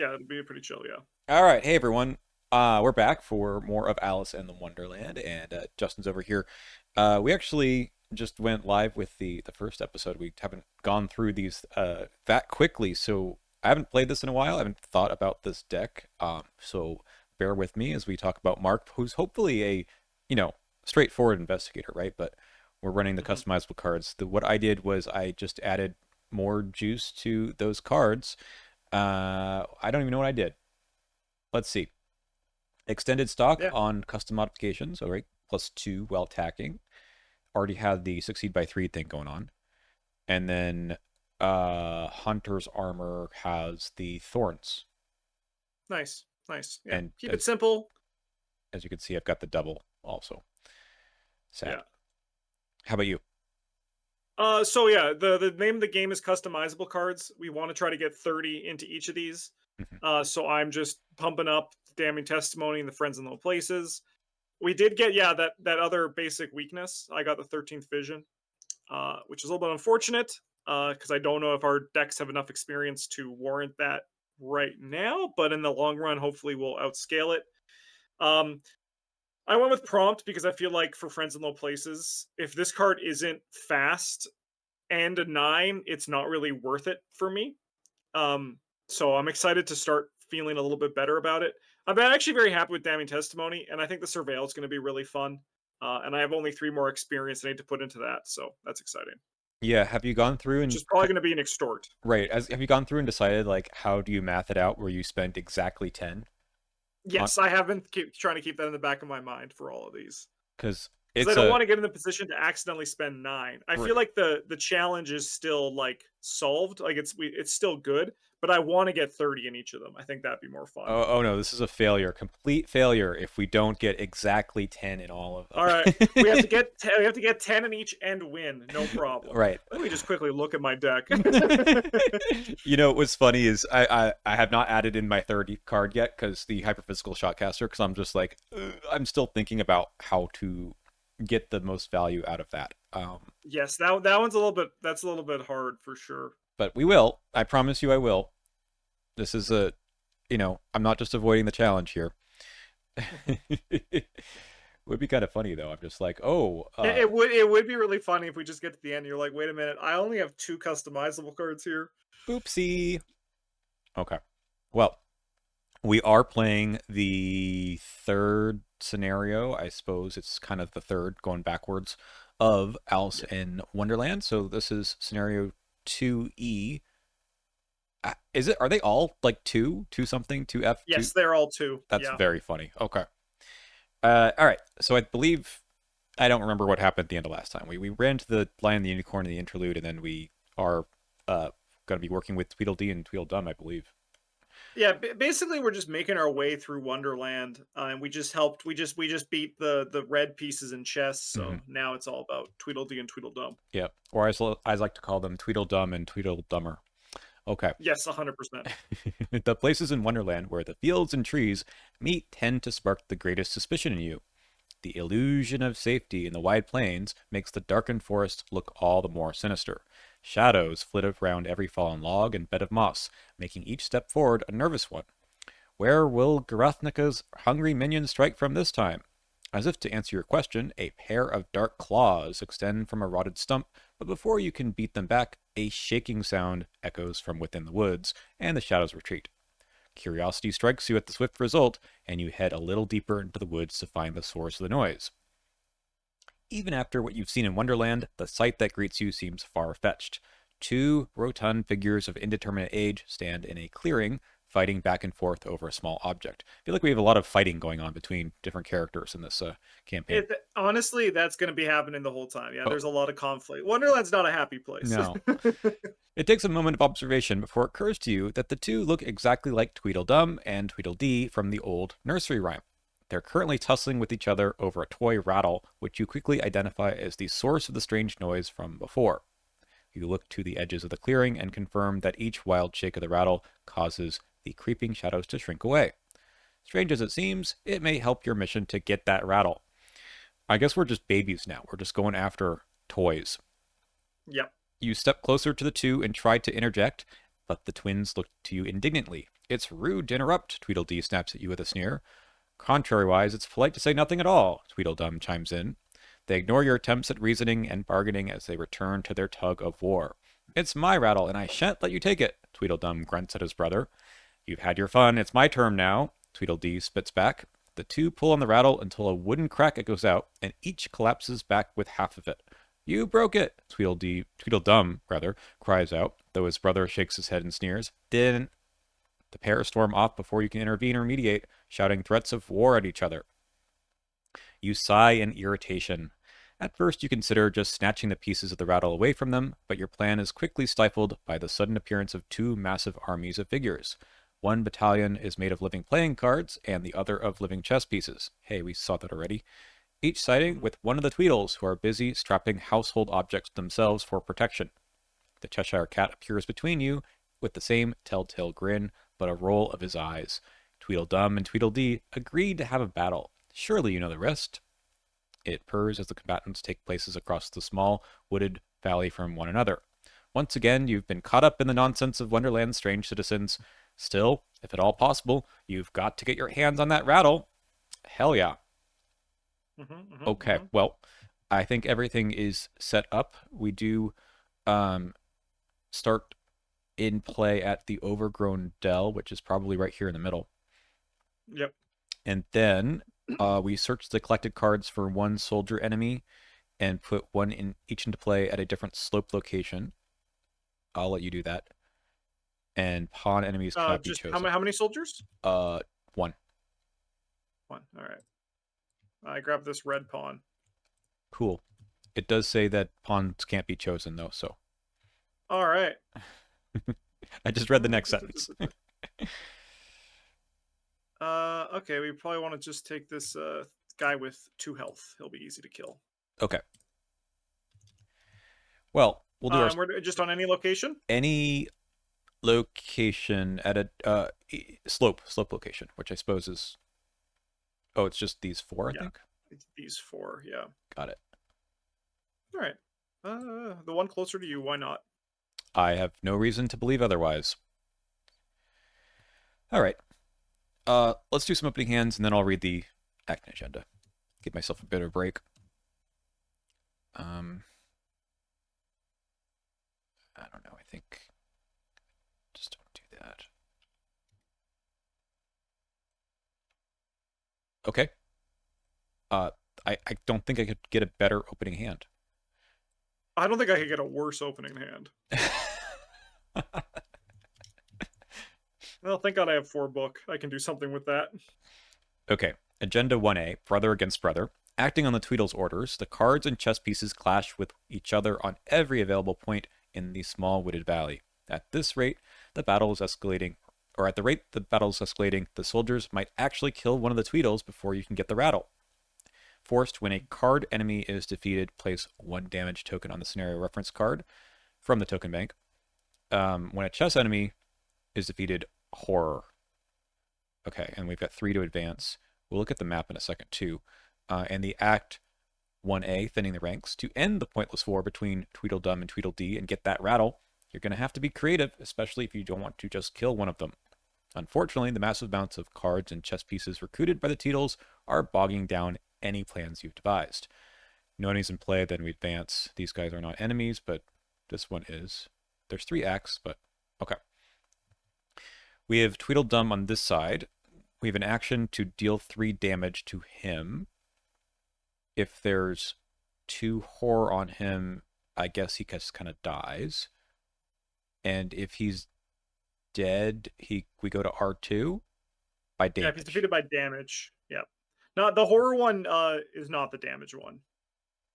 Yeah, it'll be pretty chill. Yeah. All right, hey everyone. We're back for more of Alice in the Wonderland, and Justin's over here. We actually just went live with the first episode. We haven't gone through these that quickly, so I haven't played this in a while. I haven't thought about this deck. So bear with me as we talk about Mark, who's hopefully a, you know, straightforward investigator, right? But we're running the hmm customizable cards. What I did was I just added more juice to those cards. I don't even know what I did. Let's see. Extended stock Yeah. on custom modifications, all right, +2 while attacking. Already had the succeed by 3 thing going on. And then Hunter's armor has the thorns. Nice. Nice. Yeah. And Keep it simple. as you can see, I've got the double also. Sad. Yeah. How about you? So yeah, the name of the game is customizable cards. We want to try to get 30 into each of these. Mhm. So I'm just pumping up damning testimony and the friends in low places. We did get that other basic weakness. I got the 13th vision, which is a little bit unfortunate because I don't know if our decks have enough experience to warrant that right now. But in the long run, hopefully we'll outscale it. Um, I went with prompt because I feel like for friends in low places, if this card isn't fast and a 9, it's not really worth it for me. Um, so I'm excited to start feeling a little bit better about it. I'm actually very happy with Damning Testimony, and I think the Surveil is going to be really fun. And I have only 3 more experience I need to put into that, so that's exciting. Yeah, have you gone through Which and is probably going to be an extort. right, as have you gone through and decided like how do you math it out where you spend exactly 10 on Yes, I have been trying to keep that in the back of my mind for all of these. because Because I it's don't a want to get in the position to accidentally spend 9. I feel right. like the challenge is still like solved, like it's still good, but I want to get 30 in each of them. I think that'd be more fun. Oh no, this is a failure, complete failure if we don't get exactly 10 in all of All right, them. we have to get 10 in each and win, no problem. Right. Let me just quickly look at my deck. You know what's funny is I have not added in my third card yet because the hyperphysical shotcaster because I'm just like I'm still thinking about how to get the most value out of that. Yes, that one's a little bit that's a little bit hard for sure. But we will. I promise you I will. This is a, I'm not just avoiding the challenge here. Would be kind of funny though. I'm just like, oh, It would be really funny if we just get to the end and you're like, wait a minute, I only have 2 customizable cards here. oopsie. Okay. Well, we are playing the third scenario. I suppose it's kind of the third going backwards of Alice Yeah. in Wonderland. So this is scenario 2E. Is it? Are they all like two something, 2F, two? Yes, they're all 2. That's Yeah. very funny. Okay. All right. So I believe I don't remember what happened at the end of last time. We ran to the Lion, the Unicorn, and the interlude, and then we are going to be working with Tweedledee and Tweedledum, I believe. Yeah, basically we're just making our way through Wonderland, and we just beat the red pieces in chess. Hmm. So now it's all about Tweedledee and Tweedledum. Yeah. Or as I like to call them, Tweedledum and Tweedledummer. Okay. Yes, 100%. The places in Wonderland where the fields and trees meet tend to spark the greatest suspicion in you. The illusion of safety in the wide plains makes the darkened forest look all the more sinister. Shadows flit around every fallen log and bed of moss, making each step forward a nervous one. Where will Garathnica's hungry minions strike from this time? As if to answer your question, a pair of dark claws extend from a rotted stump, but before you can beat them back, a shaking sound echoes from within the woods, and the shadows retreat. Curiosity strikes you at the swift result, and you head a little deeper into the woods to find the source of the noise. Even after what you've seen in Wonderland, the sight that greets you seems far-fetched. Two rotund figures of indeterminate age stand in a clearing, fighting back and forth over a small object. I feel like we have a lot of fighting going on between different characters in this campaign. Honestly, that's going to be happening the whole time. Yeah, Oh, there's a lot of conflict. Wonderland's not a happy place. no. It takes a moment of observation before it occurs to you that the two look exactly like Tweedledum and Tweedledee from the old nursery rhyme. They're currently tussling with each other over a toy rattle, which you quickly identify as the source of the strange noise from before. You look to the edges of the clearing and confirm that each wild shake of the rattle causes the creeping shadows to shrink away. Strange as it seems, it may help your mission to get that rattle. I guess we're just babies now. We're just going after toys. Yep. You step closer to the two and try to interject, but the twins look to you indignantly. It's rude to interrupt, Tweedledee snaps at you with a sneer. Contrariwise, it's polite to say nothing at all, Tweedledum chimes in. They ignore your attempts at reasoning and bargaining as they return to their tug of war. It's my rattle, and I shan't let you take it, Tweedledum grunts at his brother. You've had your fun, it's my turn now, Tweedledee spits back. The two pull on the rattle until a wooden crack goes out, and each collapses back with half of it. You broke it, Tweedledum, cries out, though his brother shakes his head and sneers. Didn't. The pair storm off before you can intervene or mediate, shouting threats of war at each other. You sigh in irritation. At first, you consider just snatching the pieces of the rattle away from them, but your plan is quickly stifled by the sudden appearance of two massive armies of figures. One battalion is made of living playing cards, and the other of living chess pieces. Hey, we saw that already. Each siding with one of the Tweedles, who are busy strapping household objects themselves for protection. The Cheshire Cat appears between you with the same telltale grin, but a roll of his eyes. Tweedledum and Tweedledee agreed to have a battle. Surely you know the rest. It purrs as the combatants take places across the small, wooded valley from one another. Once again, you've been caught up in the nonsense of Wonderland's strange citizens. Still, if at all possible, you've got to get your hands on that rattle. Hell yeah. Okay, well, I think everything is set up. We do start in play at the Overgrown Dell, which is probably right here in the middle. Yep. And then we search the collected cards for one soldier enemy and put one in each into play at a different slope location. I'll let you do that. And pawn enemies cannot be chosen. How many soldiers? One. One. All right. I grabbed this red pawn. Cool. It does say that pawns can't be chosen, though, so. All right. I just read the next sentence. Okay, we probably want to just take this guy with 2 health. He'll be easy to kill. Okay. Well, we'll do we're just on any location? Any location at a slope location, which I suppose is... Oh, it's just these 4, I think? It's these 4, yeah. Got it. All right. The one closer to you, why not? I have no reason to believe otherwise. All right. Let's do some opening hands, and then I'll read the action agenda. Give myself a bit of a break. I don't know. I think just don't do that. Okay. I don't think I could get a better opening hand. I don't think I could get a worse opening hand. Well, thank God I have 4 book. I can do something with that. Okay. Agenda 1A, Brother Against Brother. Acting on the Tweedle's orders, the cards and chess pieces clash with each other on every available point in the small wooded valley. At this rate, the battle is escalating, or at the rate the battle is escalating, the soldiers might actually kill one of the Tweedles before you can get the rattle. Forced, when a card enemy is defeated, place 1 damage token on the scenario reference card from the token bank. When a chess enemy is defeated, horror. Okay, and we've got 3 to advance. We'll look at the map in a second, too. And the Act 1A, thinning the ranks. To end the pointless war between Tweedledum and Tweedledee and get that rattle, you're going to have to be creative, especially if you don't want to just kill one of them. Unfortunately, the massive amounts of cards and chess pieces recruited by the Tweedles are bogging down any plans you've devised. No enemies in play, then we advance. These guys are not enemies, but this one is. There's 3 acts, but okay. We have Tweedledum on this side. We have an action to deal 3 damage to him. If there's 2 horror on him, I guess he just kind of dies. And if he's dead, we go to R2 by damage. Yeah, if he's defeated by damage. Yep. No, the horror one is not the damage one.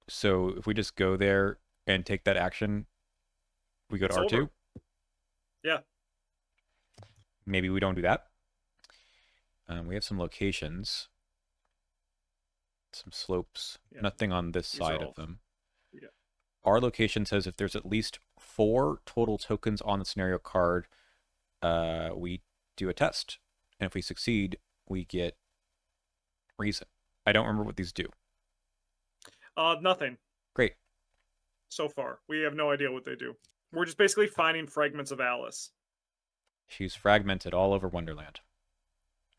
So if we just go there and take that action, we go to R2? Over. Yeah. Maybe we don't do that. We have some locations. Some slopes. Yeah. Nothing on this side of them. Yeah. Our location says if there's at least 4 total tokens on the scenario card, we do a test. And if we succeed, we get reason. I don't remember what these do. Nothing. Great. So far. We have no idea what they do. We're just basically finding fragments of Alice. She's fragmented all over Wonderland.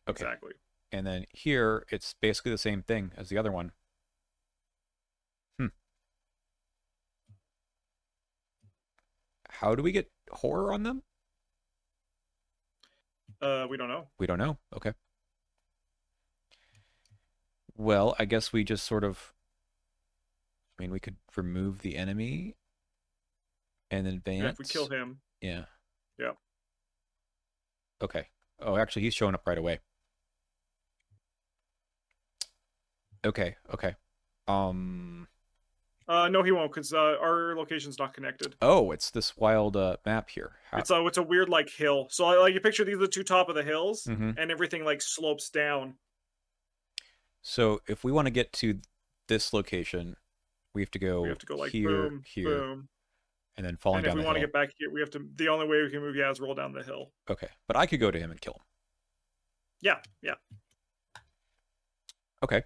Okay. Exactly. And then here, it's basically the same thing as the other one. Hmm. How do we get horror on them? We don't know. We don't know. Okay. Well, I guess we just sort of. I mean, we could remove the enemy and advance. Yeah, if we kill him. Yeah. Yeah. Okay. Oh, actually, he's showing up right away. Okay. Okay. No, he won't, because our location's not connected. Oh, it's this wild map here. It's a weird like hill. So like you picture these are the two top of the hills, Mm-hmm. and everything like slopes down. So if we want to get to this location, we have to go like here, boom, here, boom. and then falling And if down we the want to hill. get back here, we have to. The only way we can move, is roll down the hill. Okay, but I could go to him and kill him. Yeah, yeah. Okay.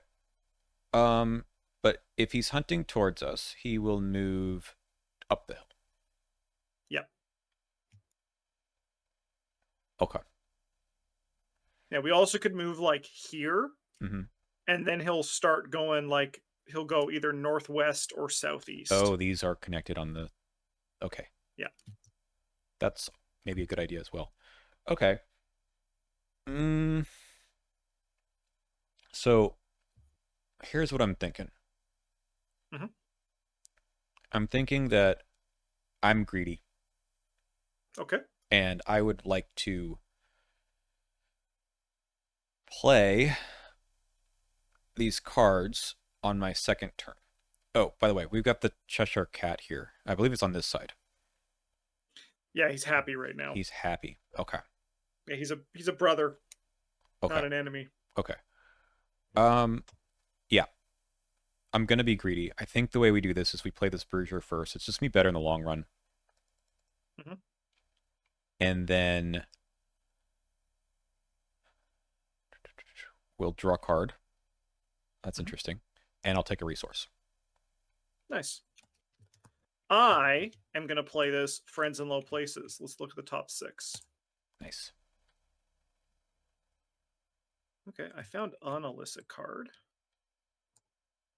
But if he's hunting towards us, he will move up the hill. Yeah. Okay. Yeah, we also could move like here, Mm-hmm. and then he'll start going like he'll go either northwest or southeast. Oh, these are connected on the. Okay. Yeah. That's maybe a good idea as well. Okay. So here's what I'm thinking. Mm-hmm. I'm thinking that I'm greedy. Okay. And I would like to play these cards on my second turn. Oh, by the way, we've got the Cheshire Cat here. I believe it's on this side. Yeah, he's happy right now. He's happy. Okay. Yeah, he's a brother, Okay. not an enemy. Okay. Yeah. I'm gonna be greedy. I think the way we do this is we play this Bruiser first. It's just gonna be better in the long run. Mm-hmm. And then we'll draw a card. That's interesting. And I'll take a resource. Nice. I am going to play this Friends in Low Places. Let's look at the top 6. Nice. Okay, I found an illicit card.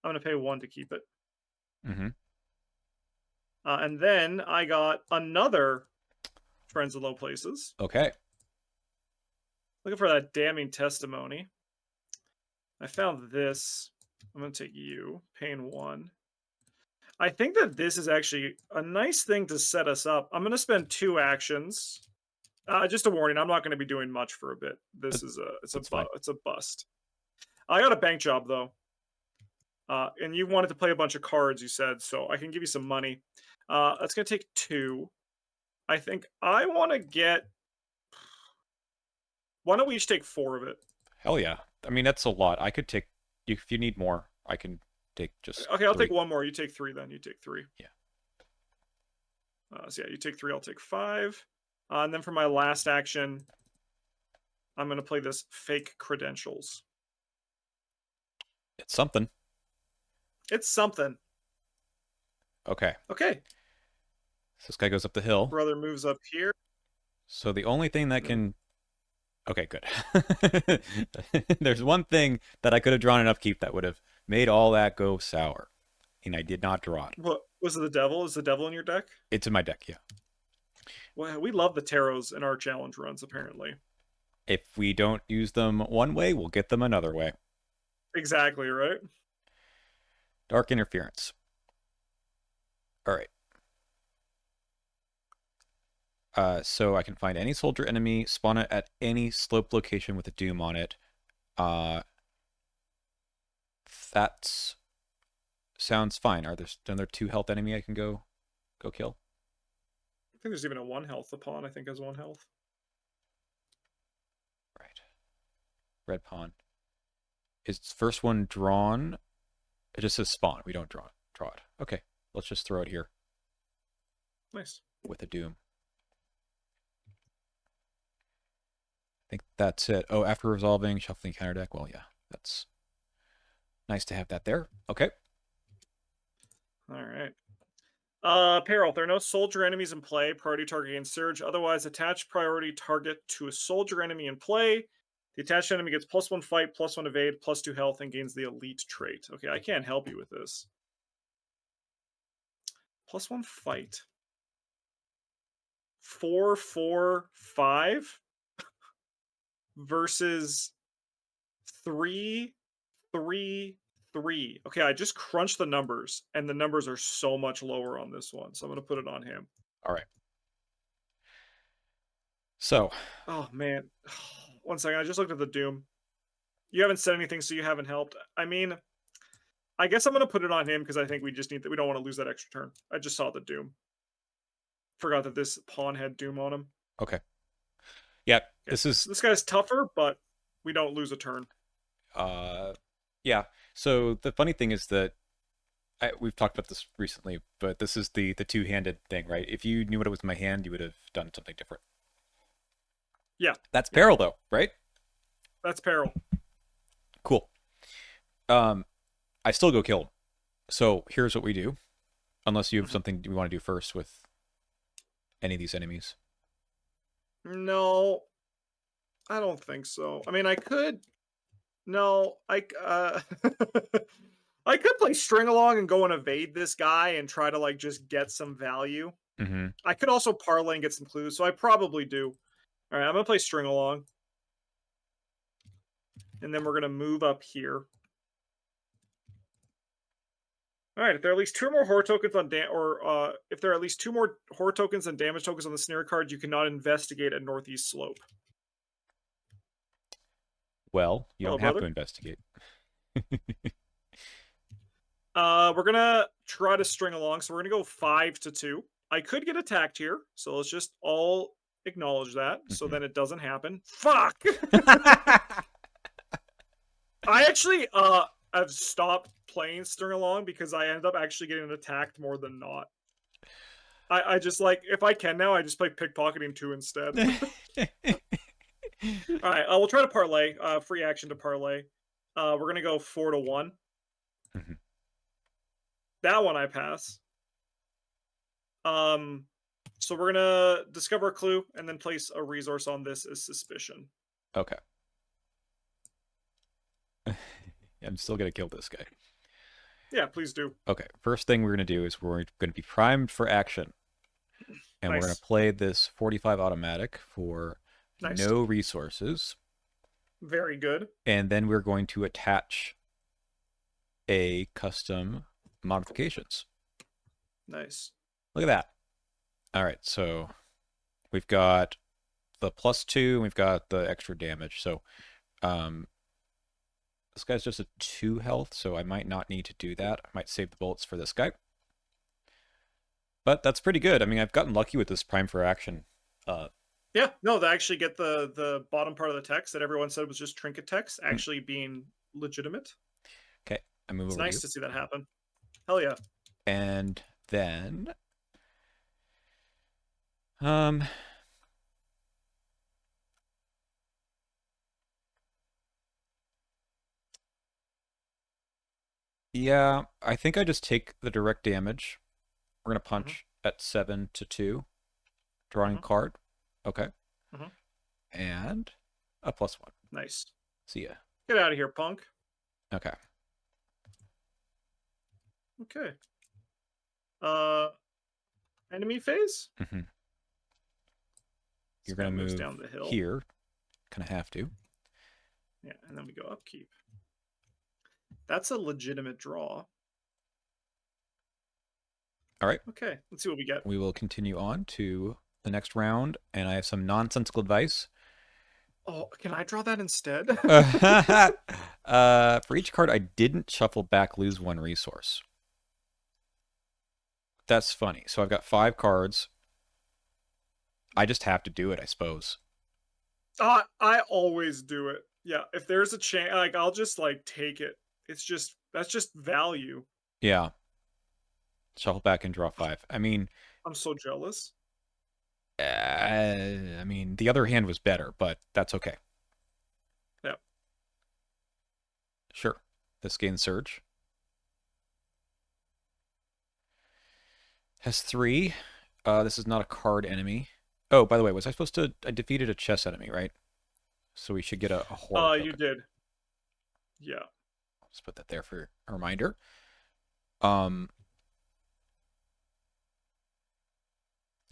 I'm going to pay 1 to keep it. Mm-hmm. And then I got another Friends in Low Places. Okay. Looking for that damning testimony. I found this. I'm going to take you, paying 1. I think that this is actually a nice thing to set us up. I'm going to spend 2 actions. Just a warning, I'm not going to be doing much for a bit. It's a bust. I got a bank job though. And you wanted to play a bunch of cards, you said, so I can give you some money. That's going to take 2. I think I want to get. Why don't we each take 4 of it? Hell yeah. I mean, that's a lot. I could take. If you need more, I can take just. Okay, I'll 3. take 1 more. You take 3 then. You take 3. Yeah. So yeah, you take 3. I'll take 5. And then for my last action, I'm going to play this fake credentials. It's something. It's something. Okay. Okay. So this guy goes up the hill. Brother moves up here. So the only thing that can. Okay, good. There's one thing that I could have drawn an upkeep that would have made all that go sour. And I did not draw it. What was it? The devil? Is the devil in your deck? It's in my deck, yeah. Well, we love the tarots in our challenge runs, apparently. If we don't use them one way, we'll get them another way. Exactly, right? Dark Interference. All right. So I can find any soldier enemy, spawn it at any slope location with a doom on it. That sounds fine. Are there 2 health enemy I can go kill? I think there's even a 1 health. The pawn, I think, has 1 health. Right. Red pawn. Is first one drawn? It just says spawn. We don't draw it. Okay. Let's just throw it here. Nice. With a doom. I think that's it. Oh, after resolving, shuffling counter deck. Well, yeah. That's nice to have that there. Okay. All right. Peril. There are no soldier enemies in play. Priority target gains surge. Otherwise, attach priority target to a soldier enemy in play. The attached enemy gets +1 fight, +1 evade, +2 health, and gains the elite trait. Okay, I can't help you with this. +1 fight. 4, 4, 5 versus 3, 3, 3. Okay, I just crunched the numbers, and the numbers are so much lower on this one. So I'm going to put it on him. All right. So, Oh, man. 1 second. I just looked at the Doom. You haven't said anything, so you haven't helped. I mean, I guess I'm going to put it on him because I think we just need that. We don't want to lose that extra turn. I just saw the Doom. Forgot that this pawn had Doom on him. okay. Yeah, Okay. this guy's tougher, but we don't lose a turn. yeah. So the funny thing is that we've talked about this recently, but this is the two-handed thing, right? If you knew what it was in my hand, you would have done something different. Yeah. That's Peril, though, right? That's Peril. Cool. I still go kill him. So here's what we do. Unless you have something you want to do first with any of these enemies. No, I don't think so. I mean, I could. No, I could play string along and go and evade this guy and try to like just get some value. Mm-hmm. I could also parlay and get some clues, so I probably do. All right, I'm gonna play string along, and then we're gonna move up here. All right, if there are at least 2 more horror tokens on if there are at least 2 more horror tokens and damage tokens on the snare card, you cannot investigate at northeast slope. Well, you Hello, don't have brother. to investigate. We're gonna try to string along, so we're gonna go 5 to 2. I could get attacked here, so let's just all acknowledge that, so then it doesn't happen. Fuck! I actually have stopped playing string along because I ended up actually getting attacked more than not. I just like, if I can now, I just play pickpocketing 2 instead. All right, we'll try to parlay. Free action to parlay. We're gonna go 4 to 1. Mhm. That one I pass. So we're gonna discover a clue and then place a resource on this as suspicion. Okay. I'm still gonna kill this guy. Yeah, please do. Okay, first thing we're gonna do is we're gonna be primed for action. And we're gonna Nice. play this 45 automatic for Nice. no resources. Very good. And then we're going to attach a custom modifications. Nice. Look at that. All right, so we've got the +2, and we've got the extra damage. So this guy's just a 2 health, so I might not need to do that. I might save the bullets for this guy. But that's pretty good. I mean, I've gotten lucky with this prime for action. Yeah, no, they actually get the bottom part of the text that everyone said was just trinket text actually being legitimate. Okay, I move It's over nice to you. to see that happen. Hell yeah. And then yeah, I think I just take the direct damage. We're gonna punch at 7 to 2. Drawing card. Okay. And a +1. Nice. See ya. Get out of here, punk. Okay. Okay. Enemy phase? You're gonna move down the hill. here. Kind of have to. Yeah, and then we go upkeep. That's a legitimate draw. All right. Okay, let's see what we get. We will continue on to the next round, and I have some nonsensical advice. Oh, can I draw that instead? For each card I didn't shuffle back, lose 1 resource. That's funny. So I've got 5 cards. I just have to do it, I suppose. I always do it. Yeah, if there's a chance, like I'll just like take it. That's just value. Yeah. Shuffle back and draw 5. I mean, I'm so jealous. I mean, the other hand was better, but that's okay. Yep. Sure. This gains surge. Has 3. This is not a card enemy. Oh, by the way, was I supposed to... I defeated a chess enemy, right? So we should get a horror You token. did. Yeah. Let's put that there for a reminder. Um,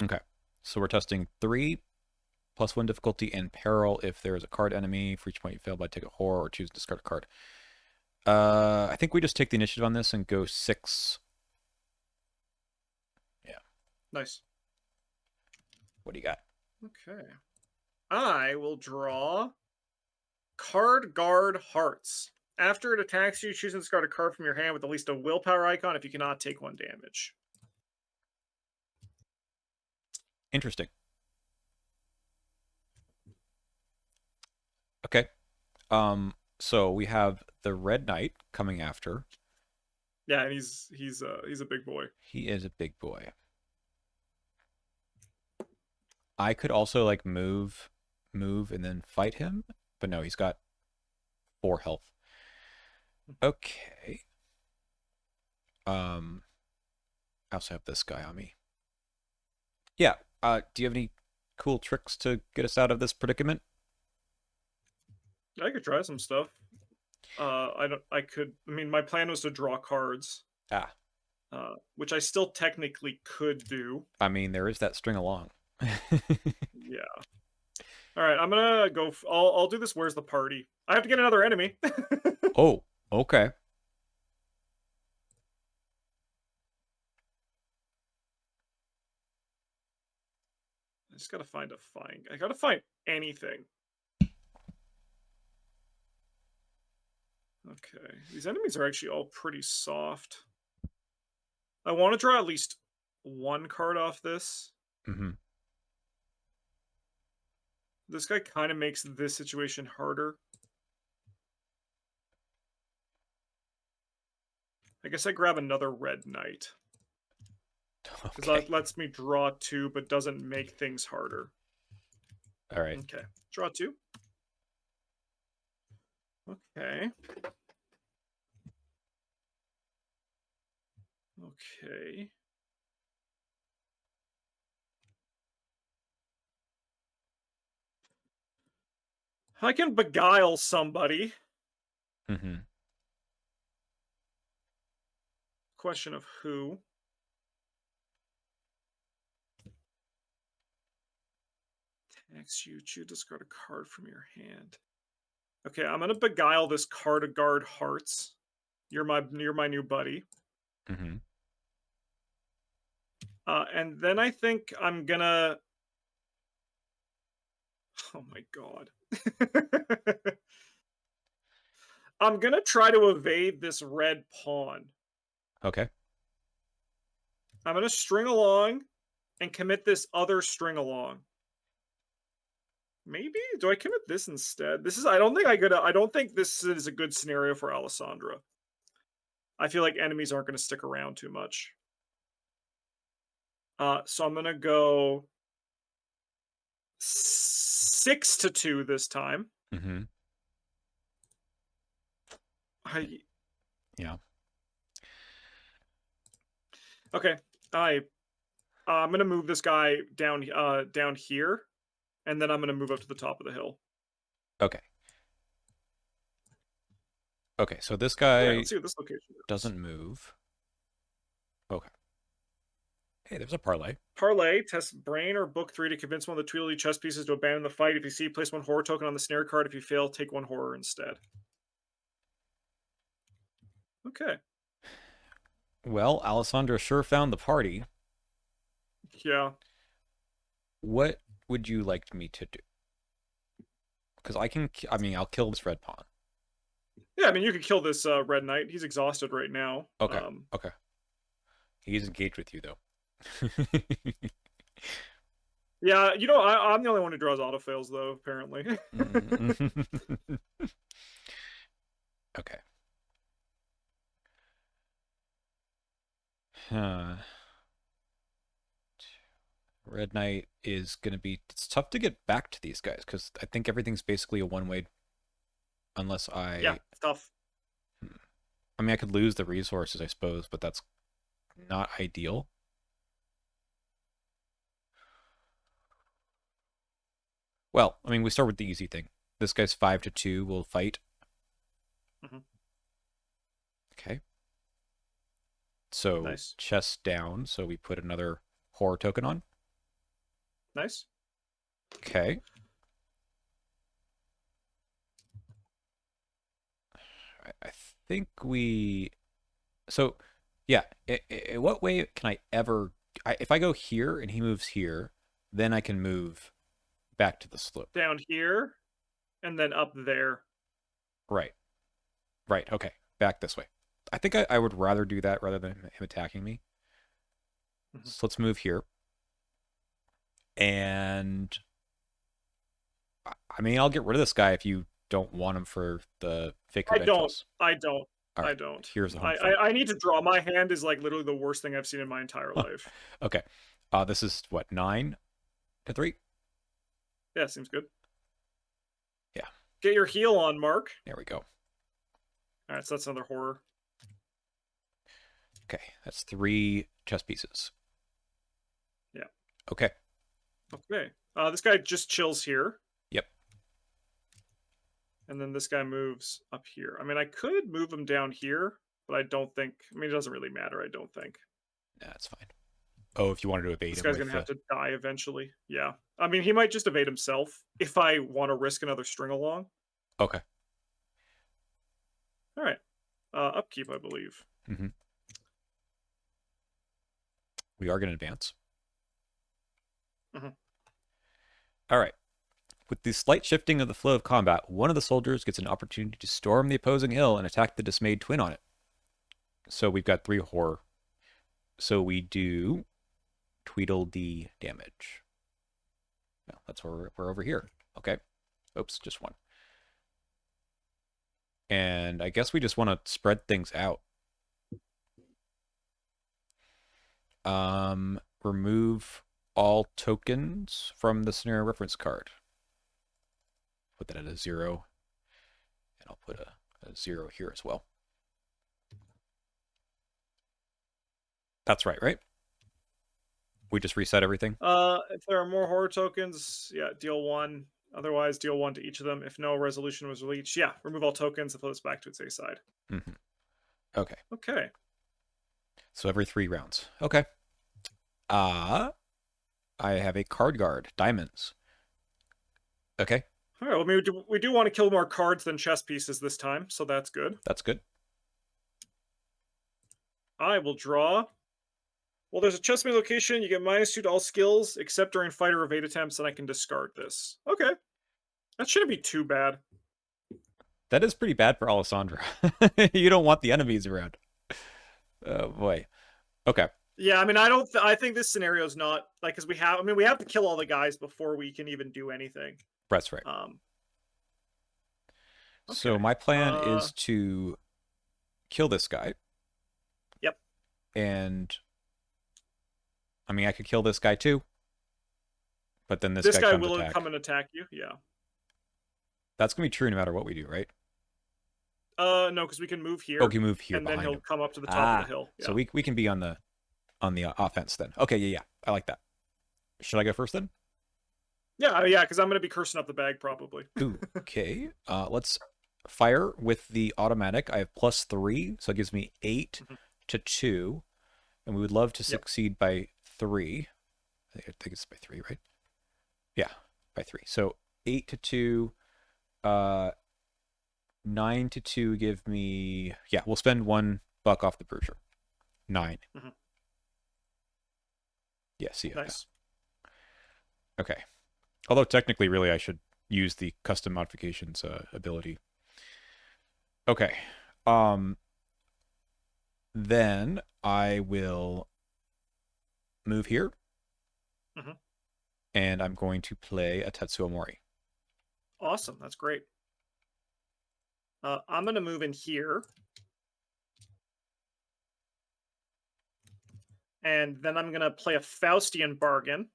okay. So we're testing 3 +1 difficulty and peril if there is a card enemy. For each point you fail by, take a horror or choose to discard a card. I think we just take the initiative on this and go 6. Yeah. Nice. What do you got? Okay. I will draw Card Guard Hearts. After it attacks you, choose and discard a card from your hand with at least a willpower icon if you cannot take 1 damage. Interesting. Okay. So we have the Red Knight coming after. Yeah, and he's a big boy. He is a big boy. I could also like move and then fight him, but no, he's got 4 health. Okay. I also have this guy on me. Yeah. Do you have any cool tricks to get us out of this predicament? I could try some stuff. I don't. I could. I mean, my plan was to draw cards. Ah. Which I still technically could do. I mean, there is that string along. Yeah. All right, I'm gonna go. I'll do this. Where's the party? I have to get another enemy. Oh, okay. I just gotta find a find. I gotta find anything. Okay, these enemies are actually all pretty soft. I want to draw at least 1 card off this. Mm-hmm. This guy kind of makes this situation harder. I guess I grab another Red Knight. Because Okay. that lets me draw 2, but doesn't make things harder. All right. Okay, draw 2. Okay. Okay. I can beguile somebody. Mm-hmm. Question of who. Tax you, choose discard a card from your hand. Okay, I'm gonna beguile this card to guard hearts. You're my new buddy. Mm-hmm. And then I think I'm gonna. Oh my god. I'm gonna try to evade this red pawn. Okay. I'm gonna string along and commit this other string along. Maybe do I commit this instead? This is I don't think this is a good scenario for Alessandra. I feel like enemies aren't going to stick around too much. So I'm going to go 6-2 this time. Mm-hmm. Yeah. Okay. I'm going to move this guy down here, and then I'm going to move up to the top of the hill. Okay. Okay, so this guy let's see what this location is. doesn't move. Okay. Hey, there's a parlay. Parlay, test brain or book 3 to convince one of the Tweedledee chess pieces to abandon the fight. If you see, place 1 horror token on the snare card. If you fail, take 1 horror instead. Okay. Well, Alessandra sure found the party. Yeah. What would you like me to do? Because I'll kill this red pawn. Yeah, I mean, you could kill this Red Knight. He's exhausted right now. Okay. Okay. He's engaged with you, though. Yeah, I'm the only one who draws autofails, though, apparently. Okay. Red Knight is going to be... It's tough to get back to these guys, because I think everything's basically a one-way... Unless I... Yeah, it's tough. I mean, I could lose the resources, I suppose, but that's not ideal. Well, I mean, we start with the easy thing. This guy's 5-2. We'll fight. Mhm. Okay. So Nice. chest down. So we put another horror token on. Nice. Okay. I think we. So, yeah. In what way can I ever? If I go here and he moves here, then I can move back to the slope. Down here, and then up there. Right. Right. Okay. Back this way. I think I would rather do that rather than him attacking me. Mhm. So let's move here. And I mean, I'll get rid of this guy if you don't want him for the fake I don't. credentials. I don't. All I right. don't. Here's the home I, front. I I need to draw. My hand is like literally the worst thing I've seen in my entire life. Okay. This is what, 9-3? Yeah, seems good. Yeah. Get your heal on, Mark. There we go. All right, so that's another horror. Okay. That's 3 chess pieces. Yeah. Okay. Okay. This guy just chills here. Yep. And then this guy moves up here. I mean, I could move him down here, but I don't think. I mean, it doesn't really matter. I don't think. That's fine. Oh, if you wanted to evade This him guy's with gonna have the. to die eventually. Yeah. I mean, he might just evade himself if I want to risk another string along. Okay. All right. Upkeep, I believe. Mm-hmm. We are going to advance. Mm-hmm. All right. With the slight shifting of the flow of combat, one of the soldiers gets an opportunity to storm the opposing hill and attack the dismayed twin on it. So we've got 3 horror. So we do Tweedledee damage. No, that's where we're over here. Okay. Oops, just 1. And I guess we just want to spread things out. Remove all tokens from the scenario reference card. Put that at a 0. And I'll put a 0 here as well. That's right? We just reset everything? If there are more horror tokens, yeah, deal 1. Otherwise, deal 1 to each of them. If no resolution was reached, yeah, remove all tokens and put this back to its A side. Mm-hmm. Okay. Okay. So every 3 rounds. Okay. I have a card guard. Diamonds. Okay. All right. Well, we do want to kill more cards than chess pieces this time, so that's good. That's good. I will draw. Well, there's a chessmate location. You get -2 to all skills except during fight or evade attempts, and I can discard this. Okay. That shouldn't be too bad. That is pretty bad for Alessandra. You don't want the enemies around. Oh boy. Okay. Yeah, I mean, I think this scenario is not like because we have to kill all the guys before we can even do anything. That's right. So Okay. my plan is to kill this guy. Yep. And I mean, I could kill this guy too. But then this guy comes will attack. come and attack you. Yeah. That's gonna be true no matter what we do, right? No, because we can move here. Oh, we can move here and behind then he'll him. come up to the top of the hill. Yeah. So we can be on the offense then. Okay, yeah. I like that. Should I go first then? Yeah, because I'm gonna be cursing up the bag probably. Okay. Let's fire with the automatic. I have +3, so it gives me 8 to 2, and we would love to succeed by 3. I think it's by 3, right? Yeah, by 3. So 8 to 2, 9 to 2 give me, yeah, we'll spend $1 off the Bruiser. 9. Yeah, see ya. Nice. Okay. Although technically, really, I should use the custom modifications ability. Okay. Then I will move here. And I'm going to play a Tetsuo Mori. Awesome. That's great. I'm going to move in here. And then I'm going to play a Faustian Bargain.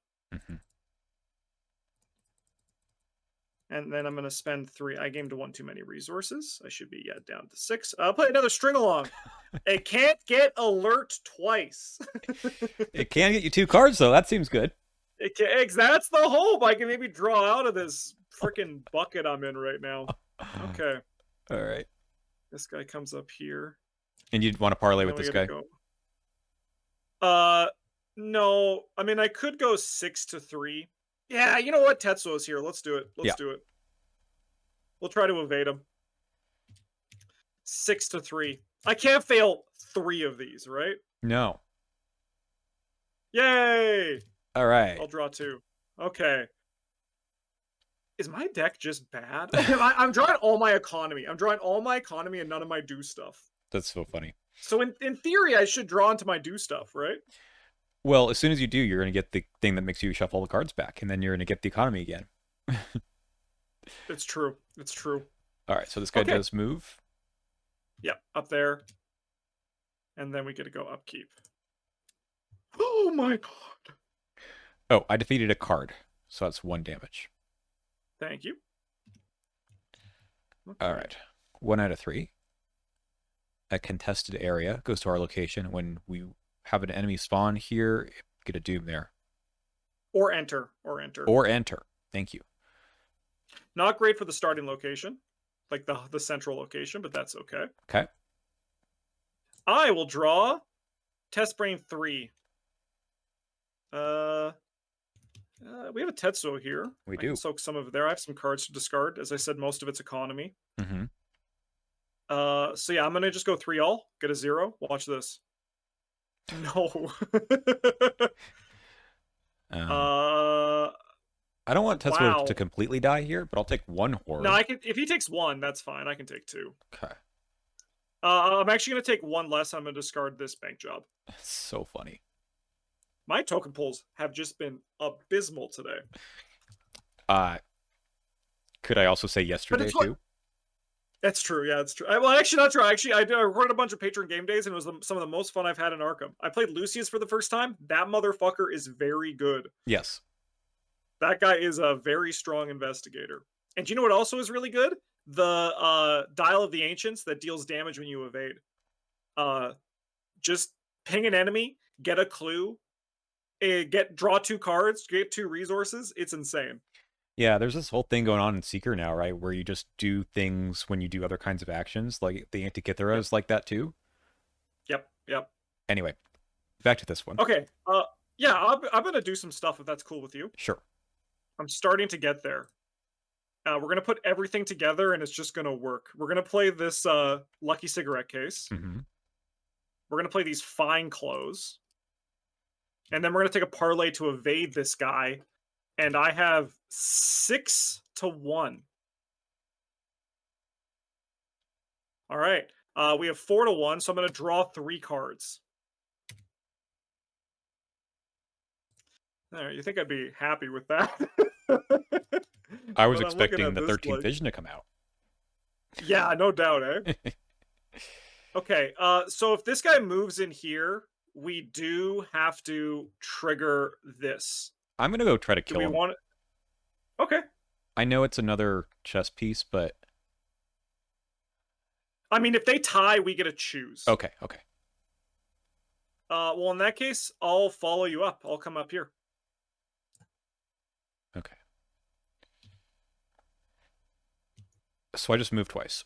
And then I'm going to spend 3. I gamed 1 too many resources. I should be down to 6. Play another string along. It can't get alert twice. It can get you 2 cards, though. That seems good. That's the hope. I can maybe draw out of this freaking bucket I'm in right now. Okay. All right. This guy comes up here. And you'd want to parlay And with then we this gotta guy? go. No. I mean, I could go 6-3. Yeah, you know what? Tetsuo's here. Let's do it. Yeah. Let's do it. We'll try to evade him. 6-3. I can't fail 3 of these, right? No. Yay! All right. I'll draw 2. Okay. Is my deck just bad? I'm drawing all my economy. I'm drawing all my economy and none of my do stuff. That's so funny. So in theory, I should draw into my do stuff, right? Well, as soon as you do, you're going to get the thing that makes you shuffle the cards back, and then you're going to get the economy again. It's true. It's true. All right, so this guy does move. Yep, up there. And then we get to go upkeep. Oh my god. Oh, I defeated a card, so that's 1 damage. Thank you. Okay. All right. 1 out of 3. A contested area goes to our location. When we have an enemy spawn here, get a doom there. Or enter. Or enter. Or enter. Thank you. Not great for the starting location. Like the central location, but that's okay. Okay. I will draw Test Brain 3. We have a Tetsuo here. We I do. can soak some of it there. I have some cards to discard. As I said, most of it's economy. Mm-hmm. So yeah, I'm gonna just go 3-all. Get a 0. Watch this. No. I don't want Tetsuo to completely die here, but I'll take 1 horror. No, I can. If he takes 1, that's fine. I can take 2. Okay. I'm actually gonna take 1 less. I'm gonna discard this bank job. That's so funny. My token pulls have just been abysmal today. Could I also say yesterday too? That's true. Yeah, it's true. Well, actually, not true. Actually, I recorded a bunch of Patreon game days, and it was some of the most fun I've had in Arkham. I played Lucius for the first time. That motherfucker is very good. Yes. That guy is a very strong investigator. And do you know what also is really good? The Dial of the Ancients that deals damage when you evade. Just ping an enemy, get a clue, draw 2 cards, get 2 resources. It's insane. Yeah, there's this whole thing going on in Seeker now, right? Where you just do things when you do other kinds of actions. Like the Antikythera is like that too. Yep. Anyway, back to this one. Okay. Yeah, I'm gonna do some stuff if that's cool with you. Sure. I'm starting to get there. We're gonna put everything together, and it's just gonna work. We're gonna play this lucky cigarette case. Mm-hmm. We're gonna play these fine clothes, and then we're gonna take a parlay to evade this guy. And I have 6-1. All right. We have 4-1, so I'm going to draw 3 cards. All right, you think I'd be happy with that? I was expecting the 13th Vision to come out. Yeah, no doubt, eh? Okay, so if this guy moves in here, we do have to trigger this. I'm going to go try to kill him. Okay. I know it's another chess piece, but... I mean, if they tie, we get to choose. Okay. Well, in that case, I'll follow you up. I'll come up here. Okay. So I just moved twice.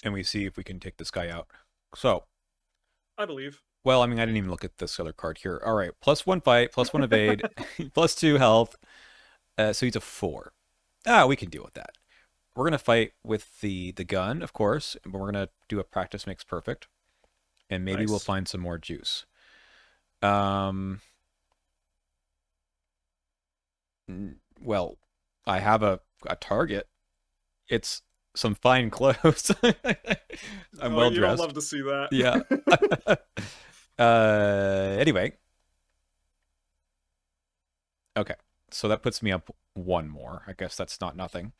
And we see if we can take this guy out. So... I believe. Well, I mean, I didn't even look at this other card here. All right, +1 fight, +1 evade, +2 health. So he's a 4. We can deal with that. We're going to fight with the gun, of course, but we're going to do a practice makes perfect. And maybe we'll find some more juice. Well, I have a target. It's some fine clothes. I'm well dressed. You don't love to see that. Yeah. Anyway. Okay. So that puts me up 1 more. I guess that's not nothing.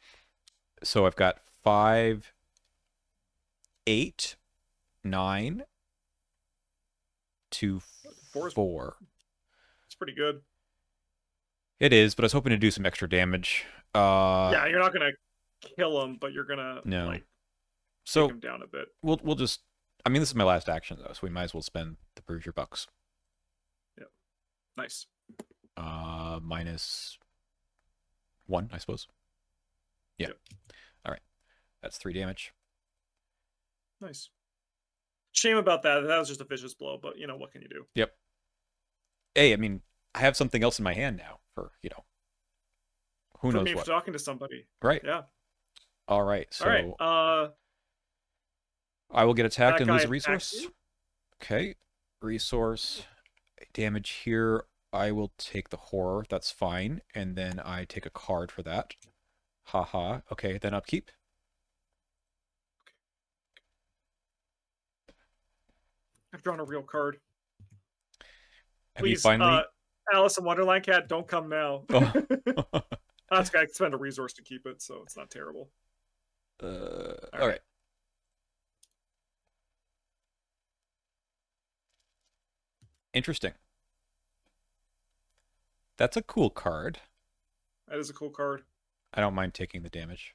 So I've got 5, 8, 9 to 4. It's pretty good. It is, but I was hoping to do some extra damage. Yeah, you're not gonna kill him, but you're gonna take him down a bit. We'll just. I mean, this is my last action though, so we might as well spend the Bruiser bucks. Nice. -1, I suppose. Yeah. Yep. All right. That's 3 damage. Nice. Shame about that. That was just a vicious blow, but you know, what can you do? Yep. Hey, I mean, I have something else in my hand now for, who For knows me, for what. talking to somebody. Right. Yeah. All right. All right. So I will get attacked That and guy lose a attacks resource. you. Okay. Resource. Damage here. I will take the horror. That's fine. And then I take a card for that. Haha. Okay, then upkeep. I've drawn a real card. Have you Please, finally? Alice in Wonderland cat, don't come now. Oh. That's okay. I can spend a resource to keep it, so it's not terrible. All right. Interesting. That's a cool card. That is a cool card. I don't mind taking the damage.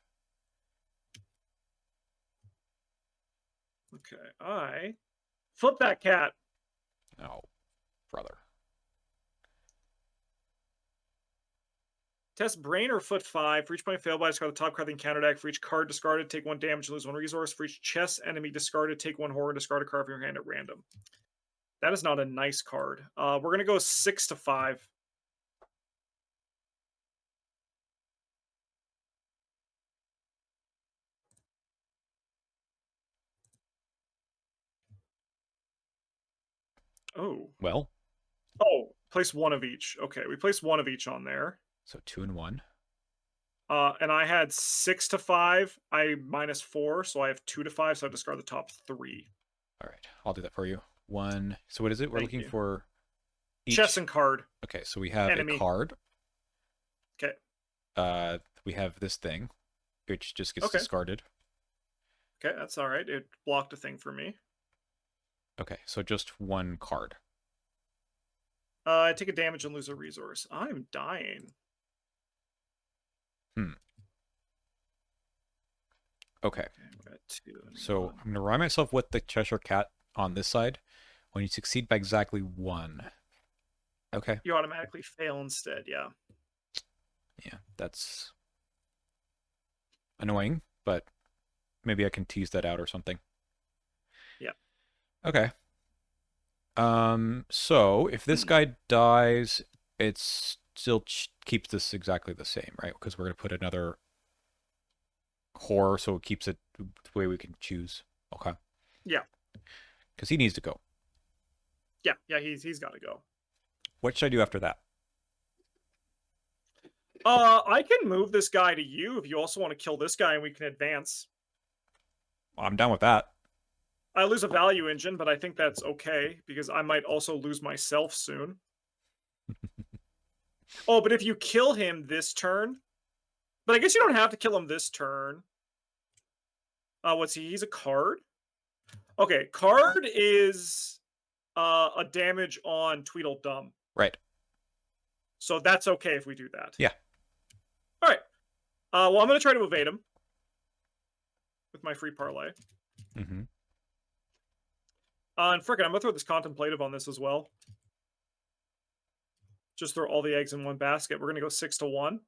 Okay, I flip that cat. Oh, brother. Test brain or foot 5. For each point failed by, discard the top card of the encounter deck. For each card discarded, take 1 damage and lose 1 resource. For each chess enemy discarded, take 1 horror and discard a card from your hand at random. That is not a nice card. We're going to go 6 to 5. Oh. Well. Oh, place 1 of each. Okay, we place 1 of each on there. So 2 and 1. And I had 6 to 5. I -4, so I have 2 to 5. So I discard the top 3. All right, I'll do that for you. 1. So what is it? We're Thank looking you. for each Chess and card. Okay, so we have Enemy. a card. Okay. We have this thing, which just gets Okay. discarded. Okay, that's all right. It blocked a thing for me. Okay, so just 1 card. I take a damage and lose a resource. I'm dying. Okay. We're at 2 and So 1. I'm going to remind myself what the Cheshire Cat on this side. When you succeed by exactly 1. Okay. You automatically fail instead, yeah. Yeah, that's annoying, but maybe I can tease that out or something. Yeah. Okay. So if this guy dies, it still keeps this exactly the same, right? Because we're going to put another horror, so it keeps it the way we can choose. Okay. Yeah. Because he needs to go. Yeah, he's got to go. What should I do after that? I can move this guy to you if you also want to kill this guy and we can advance. I'm down with that. I lose a value engine, but I think that's okay because I might also lose myself soon. Oh, but if you kill him this turn, but I guess you don't have to kill him this turn. What's he? He's a card. Okay, card is a damage on Tweedledum. Right. So that's okay if we do that. Yeah. All right. Well, I'm going to try to evade him with my free parlay. Mm-hmm. And frickin', I'm going to throw this contemplative on this as well. Just throw all the eggs in one basket. We're going to go 6 to 1.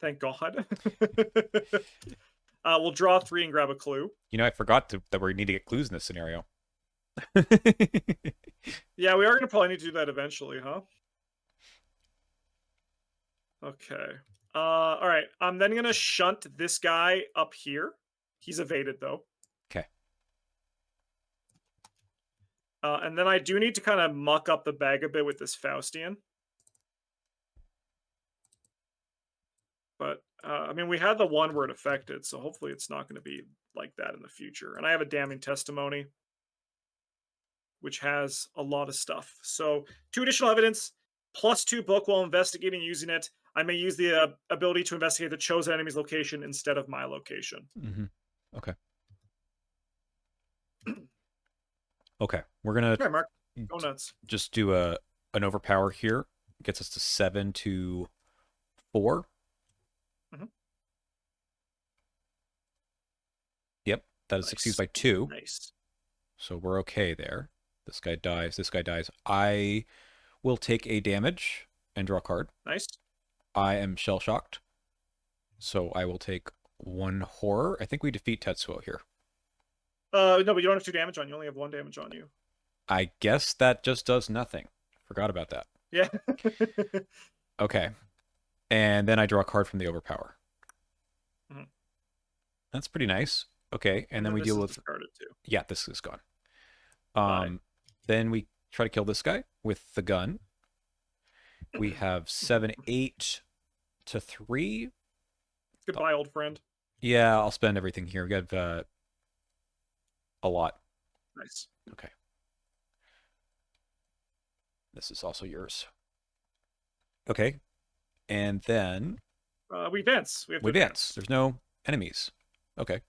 Thank God. We'll draw 3 and grab a clue. You know, I forgot that we need to get clues in this scenario. Yeah, we are going to probably need to do that eventually, huh? Okay. All right. I'm then going to shunt this guy up here. He's evaded, though. Okay. And then I do need to kind of muck up the bag a bit with this Faustian. But, I mean, we had the one where it affected, so hopefully it's not going to be like that in the future. And I have a damning testimony, which has a lot of stuff. So 2 additional evidence, +2 book while investigating using it. I may use the ability to investigate the chosen enemy's location instead of my location. Mm-hmm. Okay. Okay, we're gonna Mark, go nuts. Just do an overpower here. Gets us to 7 to 4. Mm-hmm. Yep, that is succeeds by 2. Nice. So we're okay there. This guy dies. This guy dies. I will take a damage and draw a card. Nice. I am shell shocked, so I will take 1 horror. I think we defeat Tetsuo here. No, but you don't have 2 damage on you. Only have 1 damage on you. I guess that just does nothing. Forgot about that. Yeah. Okay. And then I draw a card from the overpower. Mhm. That's pretty nice. Okay, and then we this deal is with... discarded too. Yeah, this is gone. Bye. Then we try to kill this guy with the gun. We have 7, 8 to 3. Goodbye, old friend. Yeah, I'll spend everything here. We got a lot. Nice. Okay. This is also yours. Okay. And then We advance. We have to we advance. There's no enemies. Okay.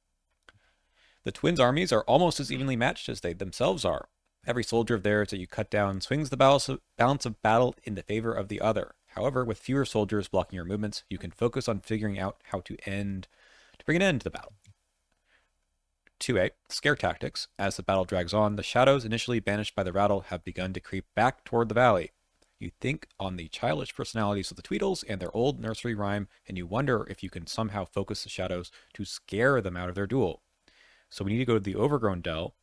The twins' armies are almost as evenly matched as they themselves are. Every soldier of theirs that you cut down swings the balance of battle in the favor of the other. However, with fewer soldiers blocking your movements, you can focus on figuring out how to bring an end to the battle. 2A, scare tactics. As the battle drags on, the shadows initially banished by the rattle have begun to creep back toward the valley. You think on the childish personalities of the Tweedles and their old nursery rhyme, and you wonder if you can somehow focus the shadows to scare them out of their duel. So we need to go to the Overgrown Dell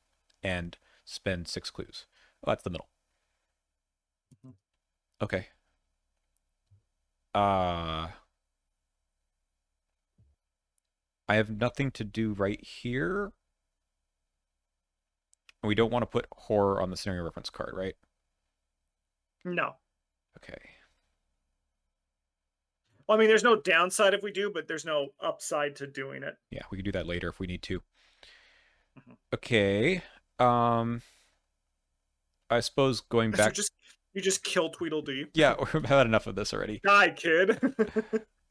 and spend 6 clues. Oh, that's the middle. Okay. I have nothing to do right here. We don't want to put horror on the scenario reference card, right? No. Okay. Well, I mean, there's no downside if we do, but there's no upside to doing it. Yeah, we can do that later if we need to. Mhm. Okay. I suppose going back... You just killed Tweedledee. Yeah, we've had enough of this already. Die, kid.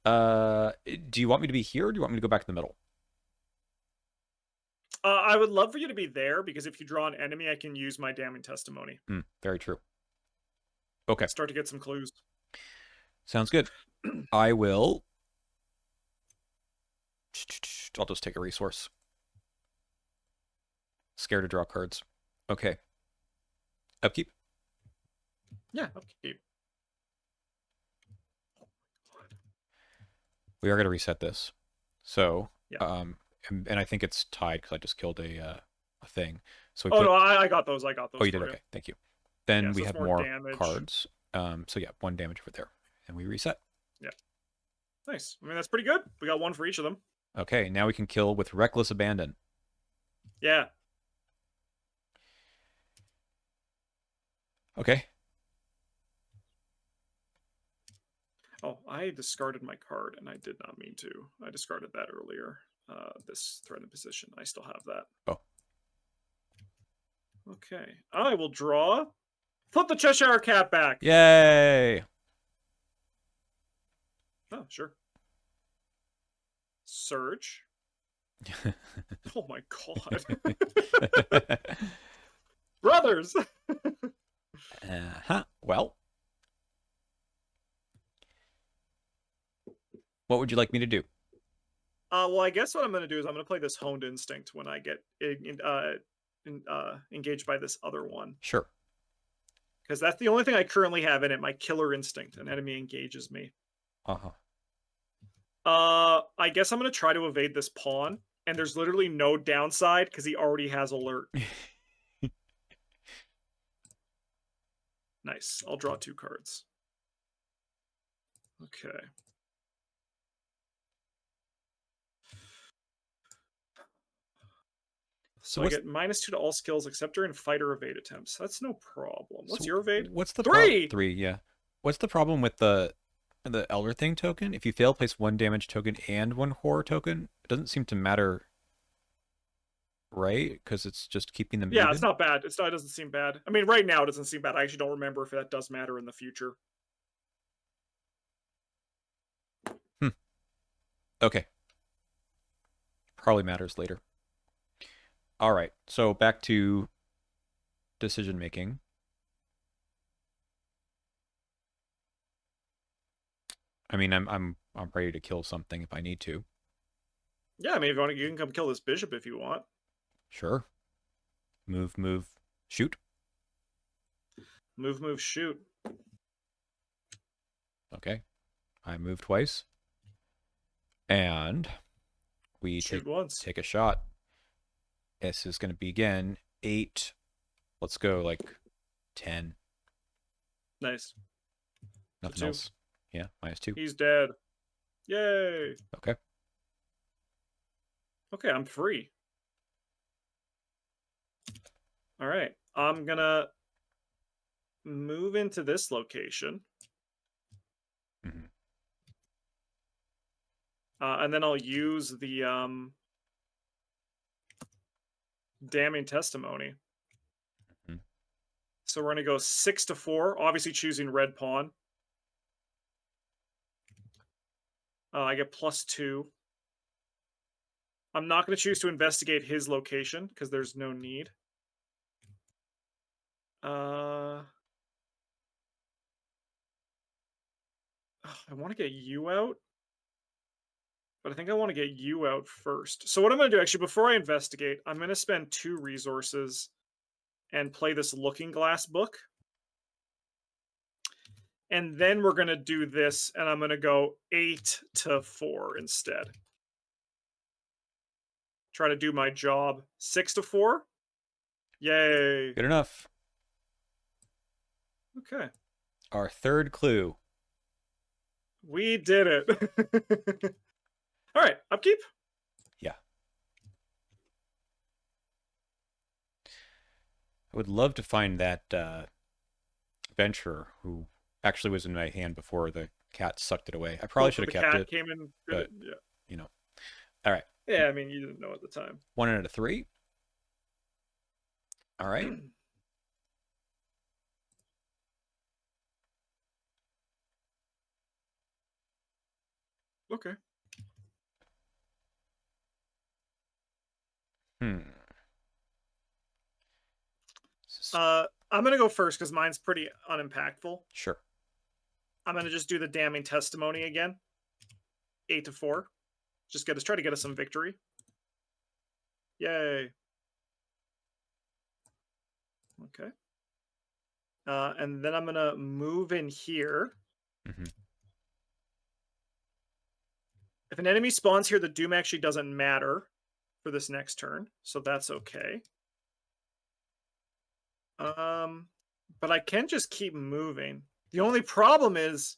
Do you want me to be here or do you want me to go back to the middle? I would love for you to be there, because if you draw an enemy, I can use my damning testimony. Very true. Okay. Start to get some clues. Sounds good. I will... I'll just take a resource. Scared to draw cards. Okay. Upkeep. Yeah, upkeep. We are going to reset this. So, yeah. And I think it's tied because I just killed a thing. So we no, I got those. Oh, you did? Okay, thank you. Then yeah, we so have more cards. So yeah, 1 damage over there. And we reset. Yeah. Nice. I mean, that's pretty good. We got 1 for each of them. Okay, now we can kill with Reckless Abandon. Yeah. Okay. Oh, I discarded my card, and I did not mean to. I discarded that earlier. This threatened position. I still have that. Oh. Okay. I will draw. Flip the Cheshire Cat back. Yay! Oh, sure. Surge. Oh my god. Brothers! Well. What would you like me to do? Well, I guess what I'm going to do is I'm going to play this Honed Instinct when I get engaged by this other one. Sure. Because that's the only thing I currently have in it, my Killer Instinct. An enemy engages me. Uh-huh. I guess I'm going to try to evade this pawn, and there's literally no downside because he already has alert. Nice. I'll draw 2 cards. Okay. So I get -2 to all skills except during fight or evade attempts. That's no problem. What's your evade? What's the 3? 3, yeah. What's the problem with the Elder Thing token? If you fail, place 1 damage token and 1 horror token. It doesn't seem to matter, right? Because it's just keeping them even. It's not bad. It doesn't seem bad. I mean, right now it doesn't seem bad. I actually don't remember if that does matter in the future. Okay. Probably matters later. All right. So back to decision making. I mean, I'm ready to kill something if I need to. Yeah, I mean, if you want, you can come kill this bishop if you want. Sure. Move, shoot. Move, shoot. Okay. I move twice. And we Shoot once. take a shot. This is going to be again 8. Let's go like 10. Nice. Nothing else. Yeah, -2. He's dead. Yay. Okay. Okay, I'm free. All right. I'm going to move into this location. Mm-hmm. And then I'll use the damning testimony. Mm-hmm. So we're going to go 6 to 4, obviously choosing red pawn. I get +2. I'm not going to choose to investigate his location because there's no need. I want to get you out, but I think I want to get you out first. So what I'm going to do, actually, before I investigate, I'm going to spend 2 resources and play this looking glass book. And then we're going to do this, and I'm going to go 8 to 4 instead. Try to do my job. 6 to 4. Yay. Good enough. Okay. Our third clue. We did it. All right, upkeep. Yeah. I would love to find that adventurer who actually was in my hand before the cat sucked it away. I probably should have kept it. Came in, but yeah. You know. All right. Yeah, I mean, you didn't know at the time. 1 out of 3. All right. Okay. I'm gonna go first because mine's pretty unimpactful. Sure. I'm gonna just do the damning testimony again. 8 to 4. Just try to get us some victory. Yay. Okay. And then I'm gonna move in here. Mm-hmm. If an enemy spawns here, the doom actually doesn't matter for this next turn, so that's okay. But I can just keep moving. The only problem is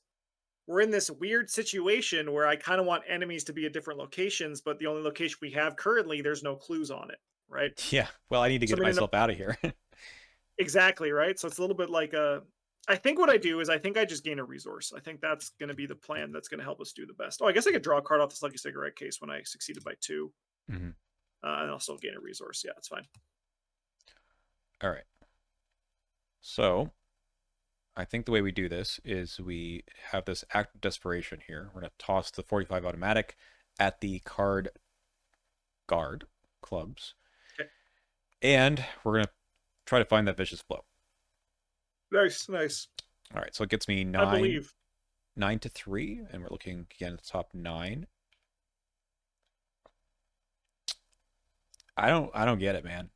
we're in this weird situation where I kind of want enemies to be at different locations, but the only location we have currently, there's no clues on it, right? Yeah. Well, I need to get myself out of here. Exactly, right? So it's a little bit like I think what I do is I think I just gain a resource. I think that's going to be the plan that's going to help us do the best. Oh, I guess I could draw a card off this Lucky Cigarette case when I succeeded by 2. Mm-hmm. And I'll still gain a resource. Yeah, it's fine. All right. So, I think the way we do this is we have this act of desperation here. We're going to toss the 45 automatic at the card guard clubs. Okay. And we're going to try to find that vicious blow. Nice, nice. All right, so it gets me 9 to 3, and we're looking again at the top 9. I don't get it, man.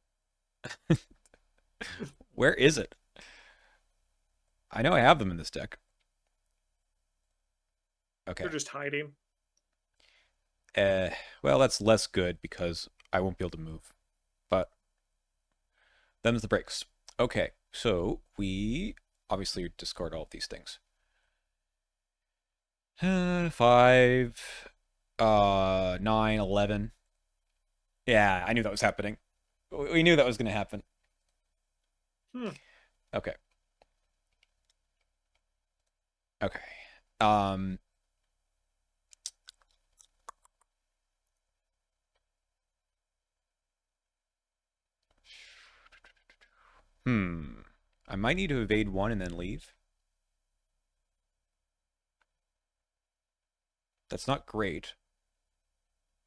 Where is it? I know I have them in this deck. Okay. They're just hiding. Well, that's less good because I won't be able to move. But then there's the breaks. Okay, so we obviously discard all of these things. 5, 9, 11. Yeah, I knew that was happening. We knew that was going to happen. Okay. Okay. I might need to evade 1 and then leave. That's not great.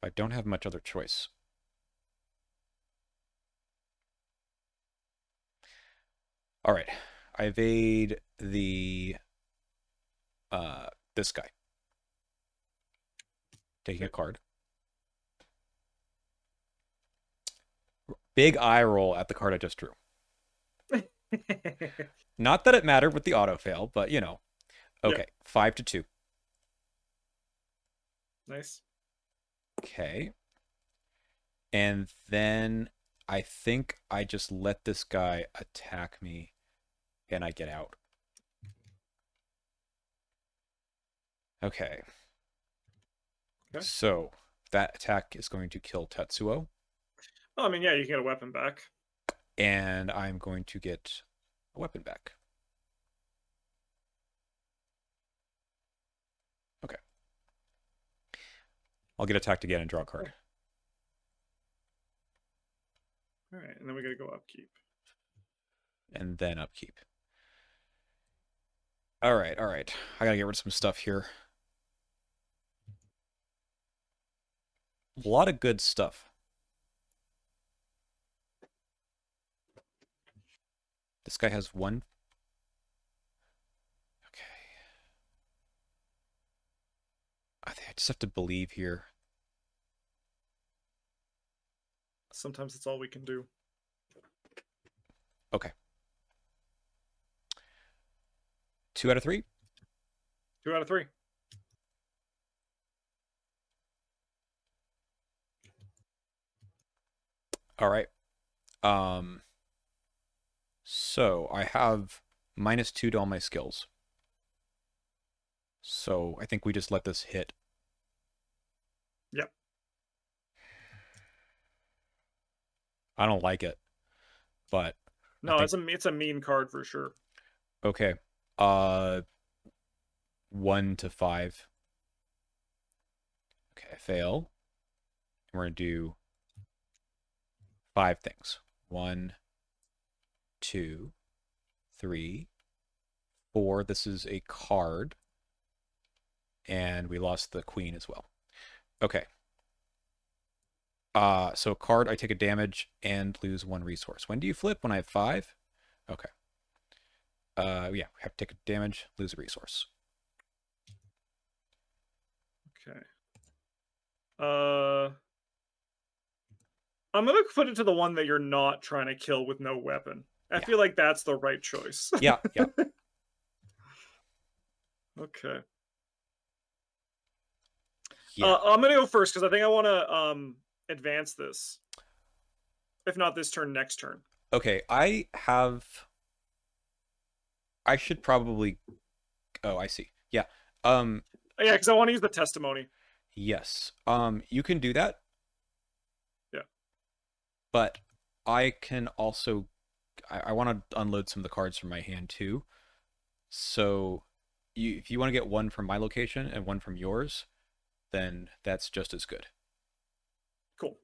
I don't have much other choice. All right. I evade the this guy. Taking a card. Big eye roll at the card I just drew. Not that it mattered with the auto fail, but you know. Yeah, Okay, 5-2. nice. Okay. And then I think I just let this guy attack me and I get out. Okay. Okay. So that attack is going to kill Tetsuo, Oh, I mean, yeah, you can get a weapon back. and I'm going to get a weapon back. Okay. I'll get attacked again and draw a card. All right, and then we gotta go upkeep. And then upkeep. All right, all right. I gotta get rid of some stuff here. A lot of good stuff. This guy has one. Okay. I think I just have to believe here. Sometimes it's all we can do. Okay. 2 out of 3. 2 out of 3. All right. So I have -2 to all my skills. So I think we just let this hit. Yep. I don't like it, but I No, think it's a mean card for sure. okay. Uh, 1 to 5. Okay, I fail. And we're gonna do 5 things. 1, 2, 3, 4. This is a card. And we lost the queen as well. Okay. So card, I take a damage and lose 1 resource. When do you flip? When I have 5? Okay. Yeah, we have to take a damage, lose a resource. Okay. I'm gonna put it to the one that you're not trying to kill with no weapon. I Yeah. feel like that's the right choice. Yeah, yeah. Okay. Yeah. I'm gonna go first because I think I want to advance this. If not this turn, next turn. Okay, I should probably. Oh, I see. Yeah. Yeah, because I want to use the testimony. Yes. You can do that. Yeah. But I can also. I want to unload some of the cards from my hand too. So, if you want to get one from my location and one from yours, then that's just as good. Cool.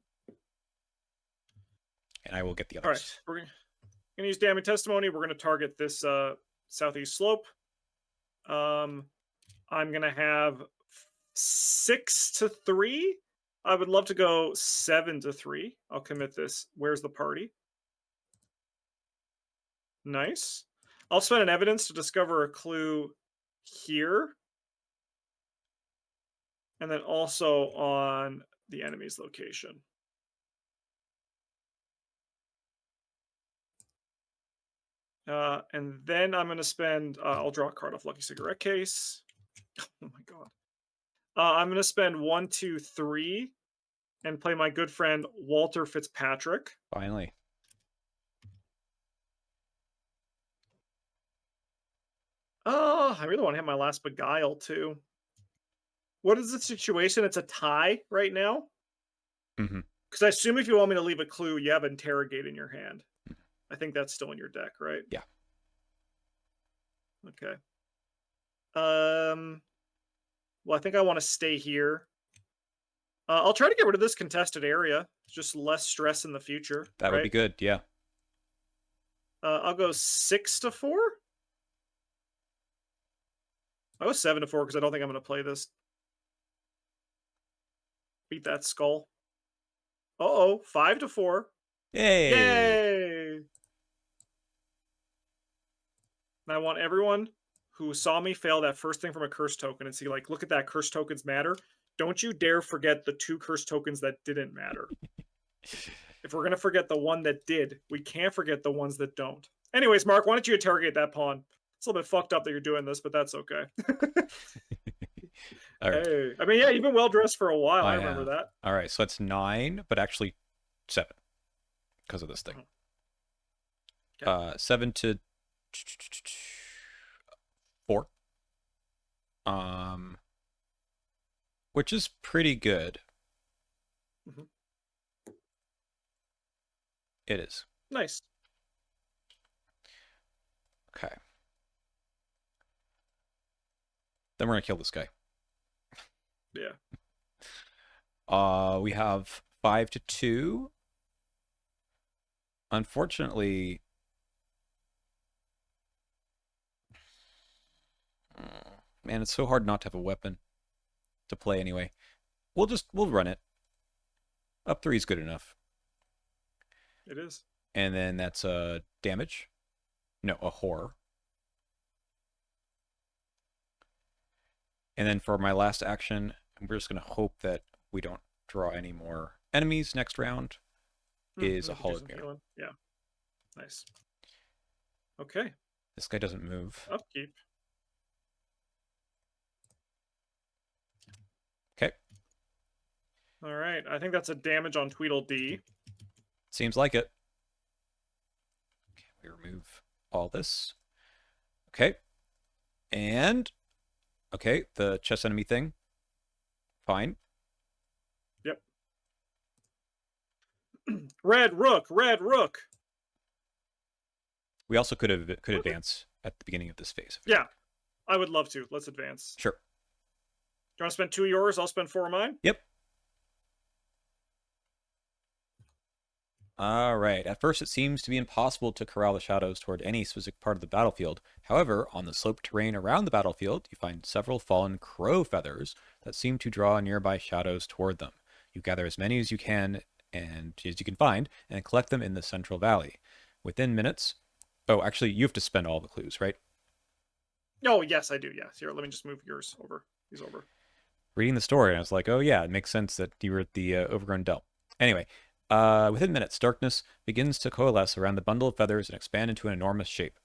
And I will get the All others. right, we're gonna use damage testimony. We're gonna target this southeast slope. I'm gonna have 6 to 3. I would love to go 7 to 3. I'll commit this. Where's the party? Nice. I'll spend an evidence to discover a clue here. And then also on the enemy's location. And then I'm going to spend, I'll draw a card off Lucky Cigarette Case. Oh my God. I'm going to spend 1, 2, 3 and play my good friend Walter Fitzpatrick. Finally. Oh, I really want to hit my last Beguile too. What is the situation? It's a tie right now. Mm-hmm. Because I assume if you want me to leave a clue, you have Interrogate in your hand. I think that's still in your deck, right? Yeah. Okay. Well, I think I want to stay here. I'll try to get rid of this contested area. Just less stress in the future. That would be good. Yeah. I'll go 6 to 4. I'll go 7 to 4 because I don't think I'm going to play this. Beat that skull. Uh-oh, 5 to 4. Yay! Yay! And I want everyone who saw me fail that first thing from a curse token and see, like, look at that, curse tokens matter. Don't you dare forget the 2 curse tokens that didn't matter. If we're going to forget the one that did, we can't forget the ones that don't. Anyways, Mark, why don't you interrogate that pawn? It's a little bit fucked up that you're doing this, but that's okay. All right. Hey, I mean, yeah, you've been well dressed for a while. I I remember have. that. All right, so that's 9, but actually 7 because of this thing. Okay. 7 to 4. Which is pretty good. Mhm. It is. Nice. Okay. Then we're gonna kill this guy. Yeah. We have 5 to 2. Unfortunately, man, it's so hard not to have a weapon to play anyway. We'll run it. Up 3 is good enough. It is. And then that's a damage. No, a horror. And then for my last action, we're just gonna hope that we don't draw any more enemies next round. Is a Do hollowed some mirror. healing. Yeah. Nice. Okay. This guy doesn't move. Upkeep. Okay. All right. I think that's a damage on Tweedledee. Seems like it. Okay, we remove all this. Okay. And okay, the chess enemy thing. Fine. Yep. Red Rook. Red Rook. We also could advance at the beginning of this phase. Yeah. I would love to. Let's advance. Sure. Do you want to spend 2 of yours? I'll spend 4 of mine. Yep. All right. At first, it seems to be impossible to corral the shadows toward any specific part of the battlefield. However, on the sloped terrain around the battlefield, you find several fallen crow feathers that seem to draw nearby shadows toward them. You gather as many as you can find and collect them in the central valley. Within minutes. Oh, actually, you have to spend all the clues, right? Oh, yes, I do. Yes. Here, let me just move yours over. He's over. Reading the story, and I was like, oh yeah, it makes sense that you were at the overgrown dell. Anyway, within minutes, darkness begins to coalesce around the bundle of feathers and expand into an enormous shape.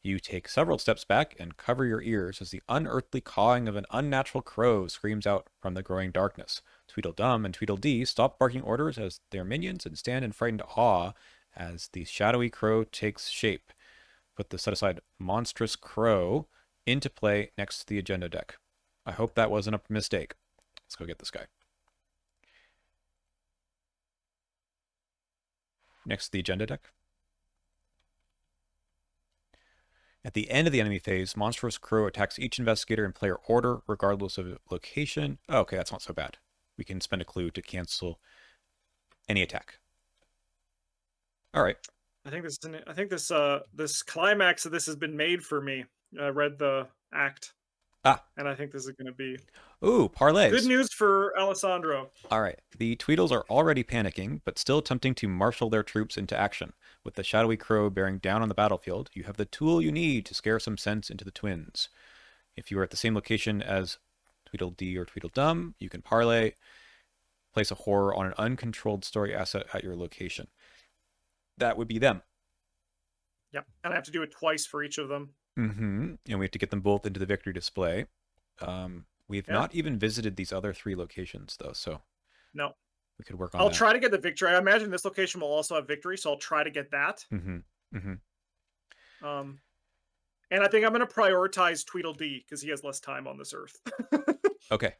You take several steps back and cover your ears as the unearthly cawing of an unnatural crow screams out from the growing darkness. Tweedledum and Tweedledee stop barking orders as their minions and stand in frightened awe as the shadowy crow takes shape. Put the set-aside monstrous crow into play next to the agenda deck. I hope that wasn't a mistake. Let's go get this guy. Next to the agenda deck. At the end of the enemy phase, Monstrous Crow attacks each investigator in player order, regardless of location. Oh, okay, that's not so bad. We can spend a clue to cancel any attack. All right. I think this climax of this has been made for me. I read the act. And I think this is going to be parlays. Good news for Alessandro. All right. The Tweedles are already panicking, but still attempting to marshal their troops into action. With the shadowy crow bearing down on the battlefield, you have the tool you need to scare some sense into the twins. If you are at the same location as Tweedledee or Tweedledum, you can parlay, place a horror on an uncontrolled story asset at your location. That would be them. Yep. And I have to do it twice for each of them. And we have to get them both into the victory display. We've not even visited these other 3 locations, though, so no, we could work on I'll that. try to get the victory. I imagine this location will also have victory, so I'll try to get that. And I think I'm going to prioritize Tweedledee because he has less time on this earth. Okay.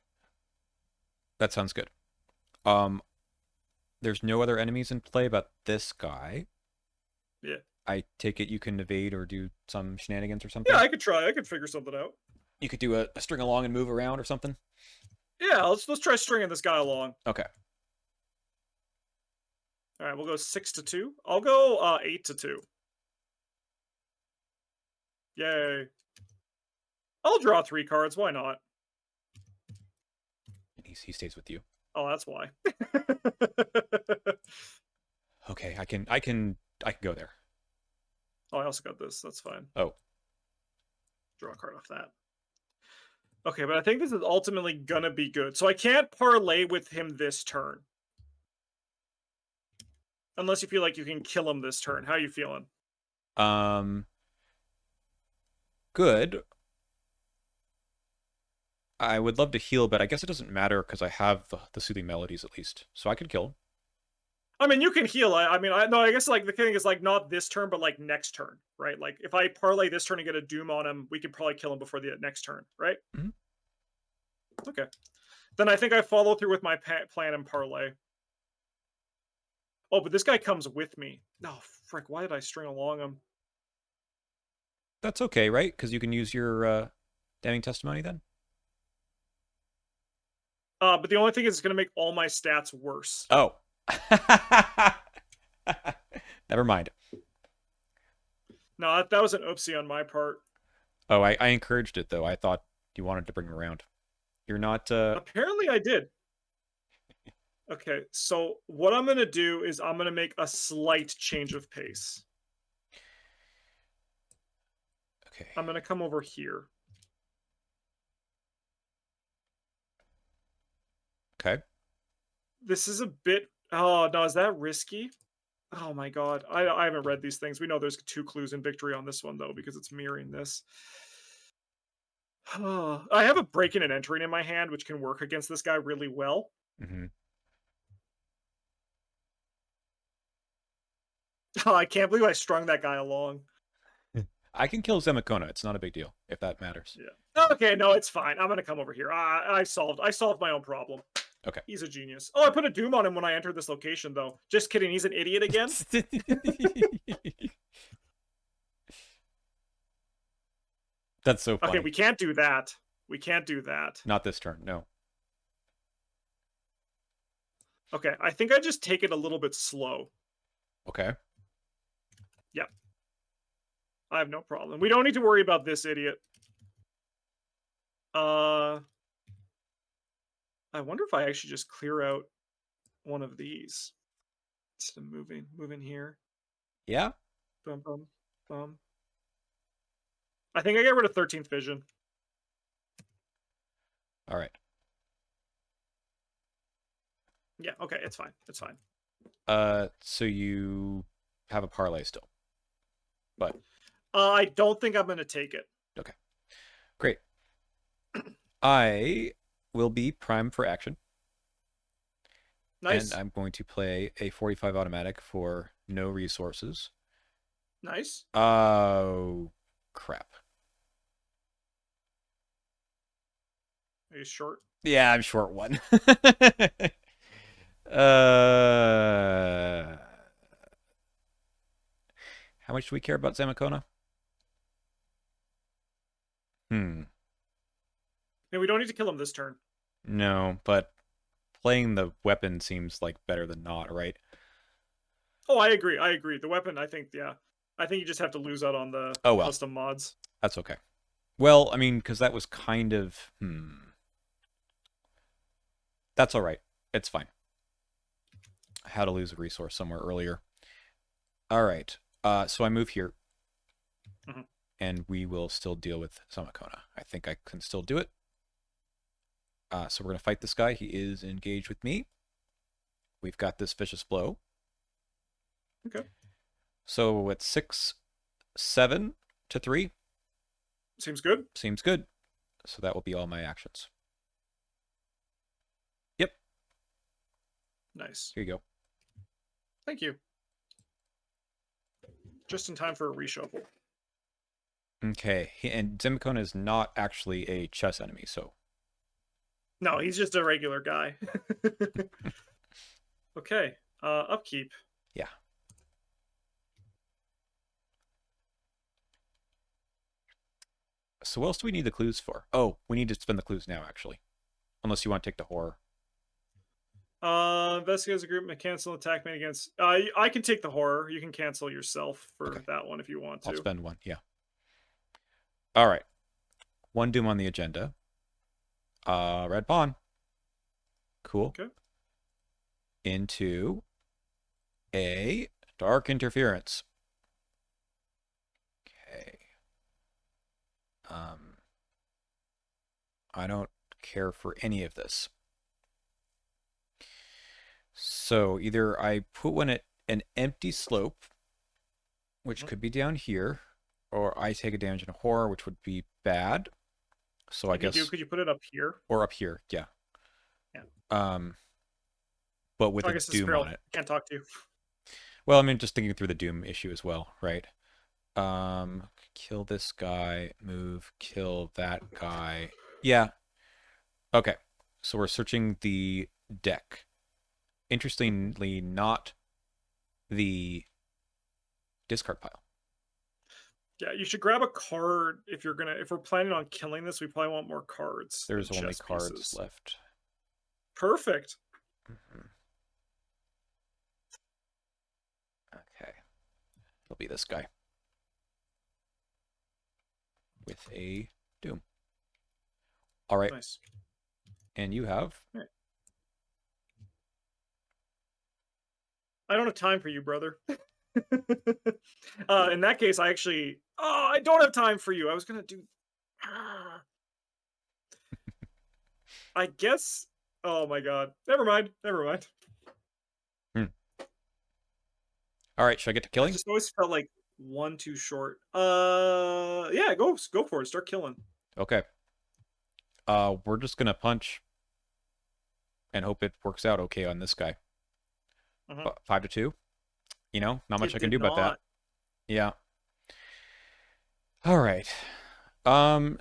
That sounds good. There's no other enemies in play but this guy. Yeah. I take it you can evade or do some shenanigans or something? Yeah, I could try. I could figure something out. You could do a string along and move around or something? Yeah, let's try stringing this guy along. Okay. All right, we'll go 6 to 2. I'll go 8 to 2. Yay. I'll draw 3 cards. Why not? He stays with you. Oh, that's why. Okay, I can go there. Oh, I also got this. That's fine. Oh. Draw a card off that. Okay, but I think this is ultimately gonna be good. So I can't parlay with him this turn. Unless you feel like you can kill him this turn. How are you feeling? Um, good. I would love to heal, but I guess it doesn't matter because I have the soothing melodies at least. So I could kill him. I mean, you can heal. I mean, no, I guess like the thing is like not this turn, but like next turn, right? Like if I parlay this turn and get a doom on him, we could probably kill him before the next turn, right? Mhm. Okay. Then I think I follow through with my plan and parlay. Oh, but this guy comes with me. No, frick. Why did I string along him? That's okay, right? Because you can use your damning testimony then. But the only thing is, it's going to make all my stats worse. Oh. Never mind. No, that was an oopsie on my part. Oh, I encouraged it though. I thought you wanted to bring him around. You're not. Apparently, I did. Okay, so what I'm going to do is I'm going to make a slight change of pace. Okay. I'm going to come over here. Okay. This is a bit. Oh no, is that risky? Oh my god, I haven't read these things. We know there's 2 clues in victory on this one though because it's mirroring this. I have a breaking and entering in my hand, which can work against this guy really well. Mm-hmm. Oh, I can't believe I strung that guy along. I can kill Zemakona. It's not a big deal if that matters. Yeah. Okay, no, it's fine. I'm gonna come over here. I solved my own problem. Okay. He's a genius. Oh, I put a doom on him when I entered this location, though. Just kidding. He's an idiot again. That's so funny. Okay, we can't do that. We can't do that. Not this turn. No. Okay, I think I just take it a little bit slow. Okay. Yep. I have no problem. We don't need to worry about this idiot. I wonder if I actually just clear out one of these instead of moving here. Yeah. Bum bum bum. I think I get rid of 13th vision. All right. Yeah. Okay. It's fine. It's fine. So you have a parlay still, but I don't think I'm gonna take it. okay. Great. I will be primed for action. Nice. And I'm going to play a 45 automatic for no resources. Nice. Oh, crap. Are you short? Yeah, I'm short one. uh, how much do we care about Zamakona? Yeah, we don't need to kill him this turn. No, but playing the weapon seems like better than not, right? Oh, I agree. I agree. The weapon, I think, yeah. I think you just have to lose out on the Oh, well. custom mods. That's okay. Well, I mean, because that was kind of... That's all right. It's fine. I had to lose a resource somewhere earlier. All right. So I move here. Mhm. And we will still deal with Samakona. I think I can still do it. So we're going to fight this guy. He is engaged with me. We've got this vicious blow. Okay. So it's 6, 7 to 3. Seems good. Seems good. So that will be all my actions. Yep. Nice. Here you go. Thank you. Just in time for a reshuffle. Okay. And Zemikona is not actually a chess enemy, so... No, he's just a regular guy. Okay. Upkeep. Yeah. So what else do we need the clues for? Oh, we need to spend the clues now, actually. Unless you want to take the horror. Investigate as a group, cancel attack made against. I can take the horror. You can cancel yourself for that one if you want to. I'll spend one, yeah. All right. One doom on the agenda. Red pawn. Cool. Okay. Into a dark interference. Okay. I don't care for any of this. So either I put one at an empty slope which Mhm. could be down here, or I take a damage in a horror, which would be bad. So I If you do, guess, could you put it up here? or up here, yeah. Yeah. Um, but with Oh, I a guess it's doom on Sparrow. it. Can't talk to you. Well, I mean, just thinking through the doom issue as well, right? Kill this guy, move, kill that guy. Yeah. Okay. So we're searching the deck. Interestingly, not the discard pile. Yeah, you should grab a card if we're planning on killing this, we probably want more cards than There's only chess cards pieces. left. Perfect. Mhm. Okay. It'll be this guy with a doom. All right. Nice. And you have. All right. I don't have time for you, brother. In that case, I don't have time for you. I was gonna do. I guess. Oh my god. Never mind. Never mind. Hmm. All right. Should I get to I killing? just always felt like one too short. Yeah, go for it. Start killing. Okay. We're just gonna punch and hope it works out okay on this guy. Uh-huh. 5-2. Not much It I can did do about that. not. Yeah. All right.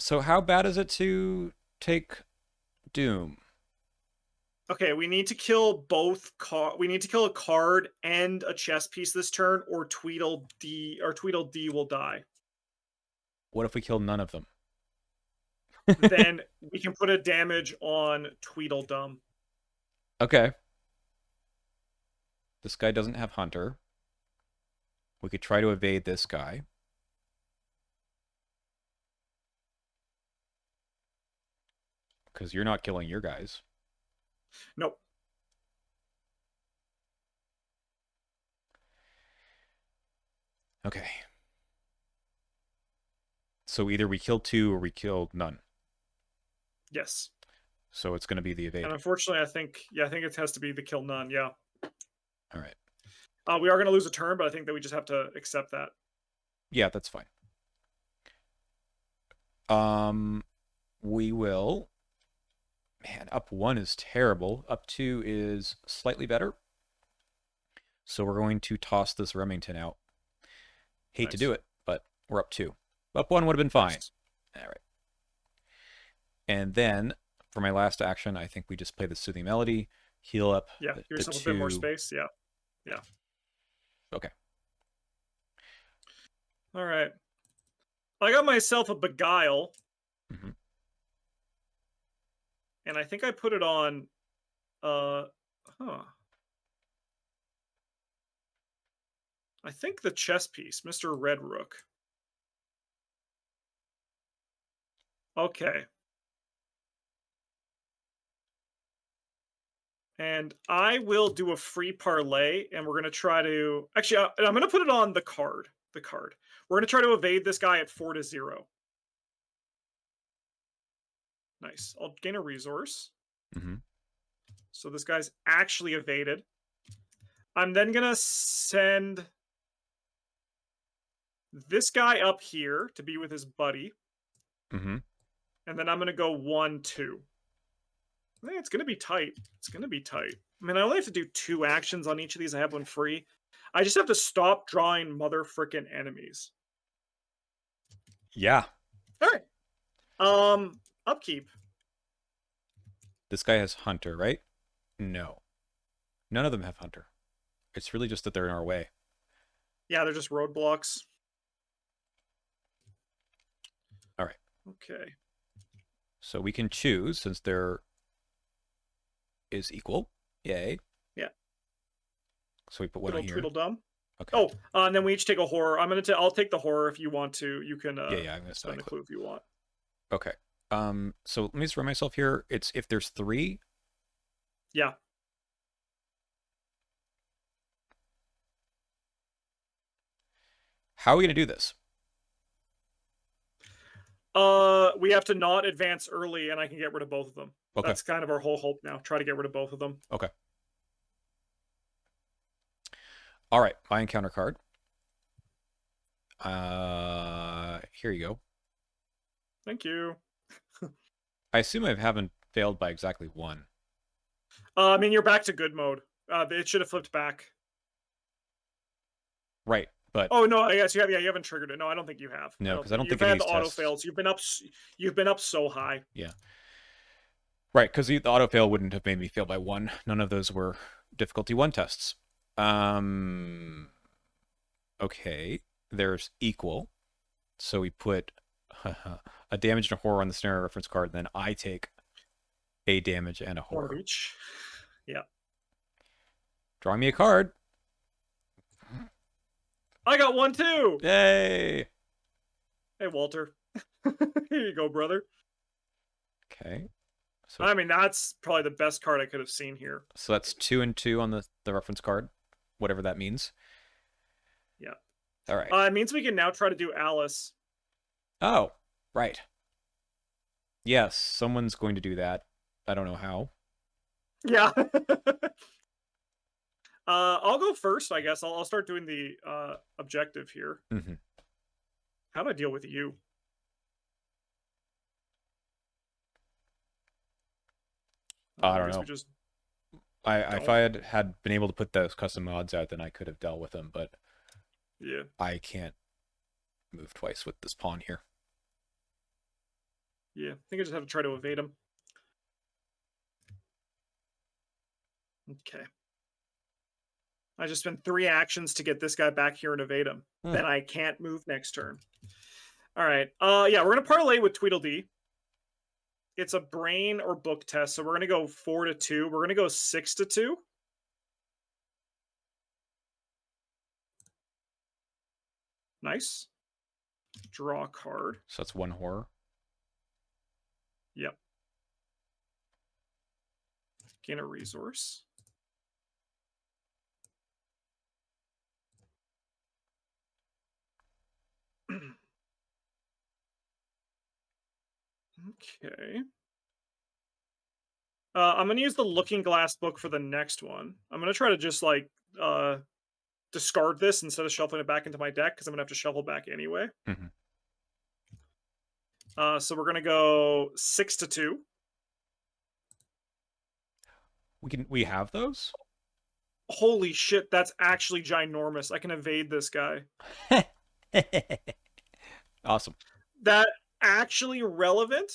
So how bad is it to take Doom? Okay, we need to kill we need to kill a card and a chess piece this turn, or Tweedledee will die. What if we kill none of them? Then we can put a damage on Tweedledum. Okay. This guy doesn't have Hunter. We could try to evade this guy. Because you're not killing your guys. Nope. Okay. So either we kill two or we kill none. Yes. So it's going to be the evade. And unfortunately, I think it has to be the kill none. Yeah. All right. We are going to lose a turn, but I think that we just have to accept that. Yeah, that's fine. We will. Man, up 1 is terrible. Up 2 is slightly better. So we're going to toss this Remington out. Hate to do it, but we're up 2. Up 1 would have been fine. Nice. All right. And then for my last action, I think we just play the Soothing Melody, heal up. Yeah, give yourself two. a bit more space. Yeah. Yeah. Okay. All right. I got myself a Beguile. Mm-hmm. And I think I put it on I think the chess piece, Mr. Red Rook. Okay. And I will do a free parlay, and we're going to try to... Actually, I'm going to put it on the card. The card. We're going to try to evade this guy at 4-0. Nice. I'll gain a resource. Mm-hmm. So this guy's actually evaded. I'm then going to send this guy up here to be with his buddy. Mm-hmm. And then I'm going to go 1-2. It's going to be tight. It's going to be tight. I mean, I only have to do 2 actions on each of these. I have one free. I just have to stop drawing mother frickin' enemies. Yeah. All right. Upkeep. This guy has Hunter, right? No. None of them have Hunter. It's really just that they're in our way. Yeah, they're just roadblocks. All right. Okay. So we can choose since there is equal. Yay. Yeah. So we put one on here. Tweedledum. Okay. Oh, and then we each take a horror. I'll take the horror if you want to. You can. Yeah. I'm gonna spend a clue if you want. Okay. So let me just run myself here. It's if there's 3. Yeah. How are we gonna do this? We have to not advance early, and I can get rid of both of them. Okay. That's kind of our whole hope now. Try to get rid of both of them. Okay. All right. My encounter card. Here you go. Thank you. I assume I haven't failed by exactly one. I mean, you're back to good mode. It should have flipped back. Right, but Oh no, I guess you have. Yeah, you haven't triggered it. No, I don't think you have. no, because I don't You've think any of had these the auto tests. fails. You've been up so high. Yeah. Right, because the auto fail wouldn't have made me fail by one. None of those were difficulty one tests. Okay. There's equal. So we put a damage and a horror on the scenario reference card, and then I take a damage and a One of horror. each. Yeah. Drawing me a card. I got one too. Yay! Hey, Walter. Here you go, brother. Okay. So I mean, that's probably the best card I could have seen here. so that's 2 and 2 on the reference card, whatever that means. Yeah. All right. It means we can now try to do Alice. Oh, right. Yes, someone's going to do that. I don't know how. Yeah. I'll go first, I guess. I'll start doing the objective here. Mm-hmm. How do I deal with you? I don't know. We just If I had been able to put those custom mods out, then I could have dealt with them, but yeah. I can't move twice with this pawn here. Yeah, I think I just have to try to evade him. Okay. I just spent 3 actions to get this guy back here and evade him. Then I can't move next turn. All right. Yeah, we're gonna parlay with Tweedledee. It's a brain or book test, so we're gonna go 4 to 2. We're gonna go 6 to 2. Nice. Draw a card. So that's 1 horror. Yep. Gain a resource. Okay. I'm gonna use the Looking Glass book for the next one. I'm gonna try to just like discard this instead of shuffling it back into my deck because I'm gonna have to shuffle back anyway. Mm-hmm. So we're gonna go 6 to 2. We have those? Holy shit, that's actually ginormous. I can evade this guy. Awesome. That actually relevant?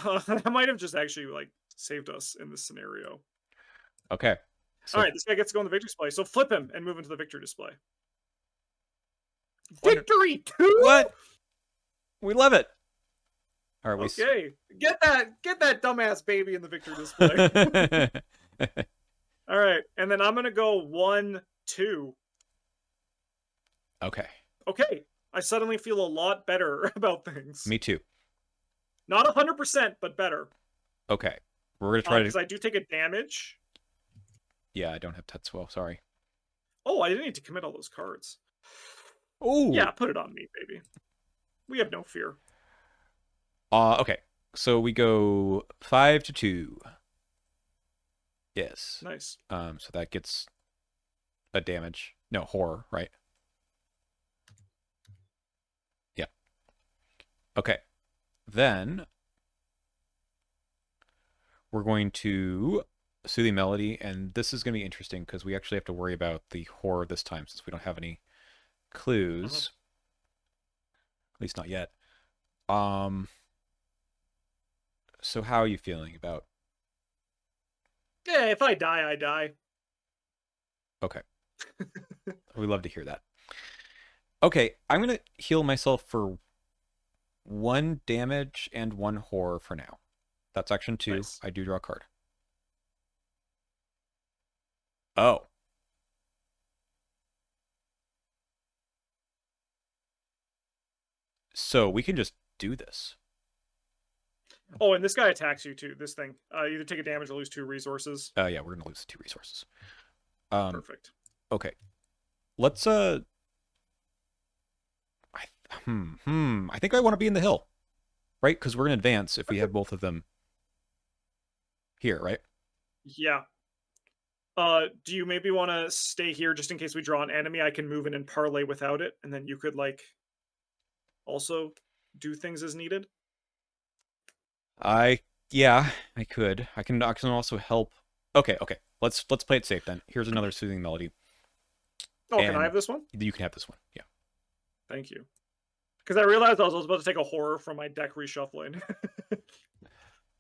That might have just actually like saved us in this scenario. Okay. So all right, this guy gets to go in the victory display. So flip him and move into the victory display. Victory 2? What? We love it. All right, okay. Get that dumbass baby in the victory display. All right, and then I'm gonna go 1, 2. Okay. Okay. I suddenly feel a lot better about things. Me too. Not 100%, but better. Okay. We're gonna try to. Because I do take a damage. Yeah, I don't have Tetsuo. Sorry. Oh, I didn't need to commit all those cards. Oh. Yeah, put it on me, baby. We have no fear. Okay. So we go 5 to 2. Yes. Nice. So that gets a damage. No, horror, right? Yeah. Okay. Then we're going to Soothing Melody, and this is going to be interesting because we actually have to worry about the horror this time since we don't have any clues. At least not yet. So how are you feeling about? Yeah, if I die, I die. Okay. We love to hear that. Okay, I'm going to heal myself for 1 damage and 1 horror for now. That's action 2. Nice. I do draw a card. Oh. So we can just do this. Oh, and this guy attacks you too. This thing. Either take a damage or lose 2 resources. Yeah, we're gonna lose 2 resources. Perfect. Okay. Let's I think I want to be in the hill, right? Because we're in advance if we have both of them here, right? Yeah. Do you maybe want to stay here just in case we draw an enemy? I can move in and parlay without it, and then you could like also do things as needed. Yeah, I could. I can also help. Okay, okay. Let's play it safe then. Here's another soothing melody, Oh, can I and have this one? you can have this one. Yeah, Thank you. Because I realized I was about to take a horror from my deck reshuffling.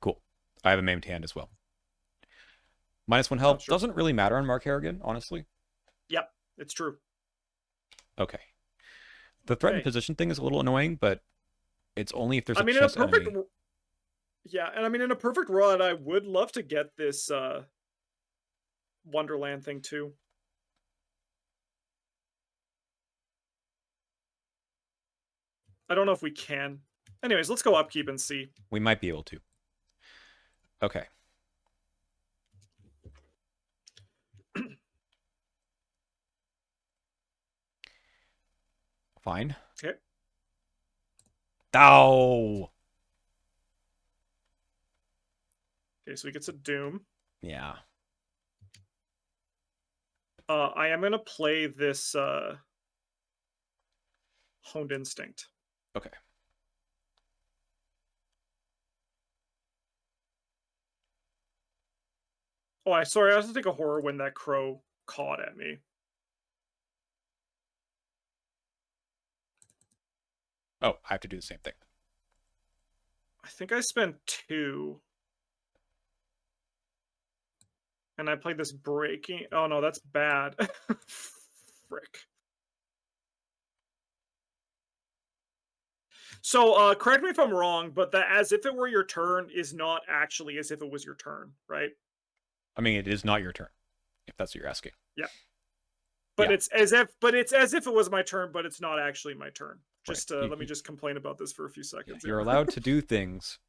cool. I have a maimed hand as well. -1 Oh, help sure. doesn't really matter on Mark Harrigan, honestly. Yep, it's true. Okay. The threatened Okay. position thing is a little annoying, but it's only if there's I a mean, in a chess perfect, enemy. yeah, and I mean, in a perfect world, I would love to get this Wonderland thing too. I don't know if we can. Anyways, let's go upkeep and see. We might be able to. Okay. Fine. Okay. Oh! Okay, so he gets a Doom. Yeah. I am gonna play this Honed Instinct. Okay. Oh, sorry, I have to take a horror when that crow caught at me. Oh, I have to do the same thing. I think I spent 2. And I played this breaking. Oh no, that's bad. Frick. So, correct me if I'm wrong, but the as if it were your turn is not actually as if it was your turn, right? I mean, it is not your turn, if that's what you're asking. Yeah. But Yeah. it's as if it was my turn, but it's not actually my turn. Just Right. let me just complain about this for a few seconds. You're allowed to do things,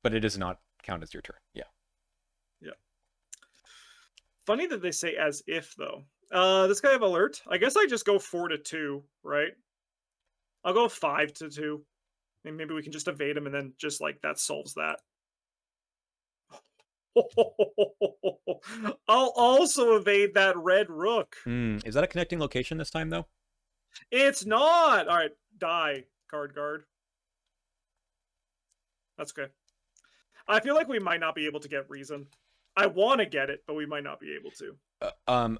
but it does not count as your turn. Yeah. Yeah. Funny that they say as if though. This guy have alert. I guess I just go 4-2, right? I'll go 5-2. And maybe we can just evade him and then just like that solves that. I'll also evade that red rook. Is that a connecting location this time, though? It's not. All right, die, card guard. That's okay. I feel like we might not be able to get reason. I want to get it, but we might not be able to.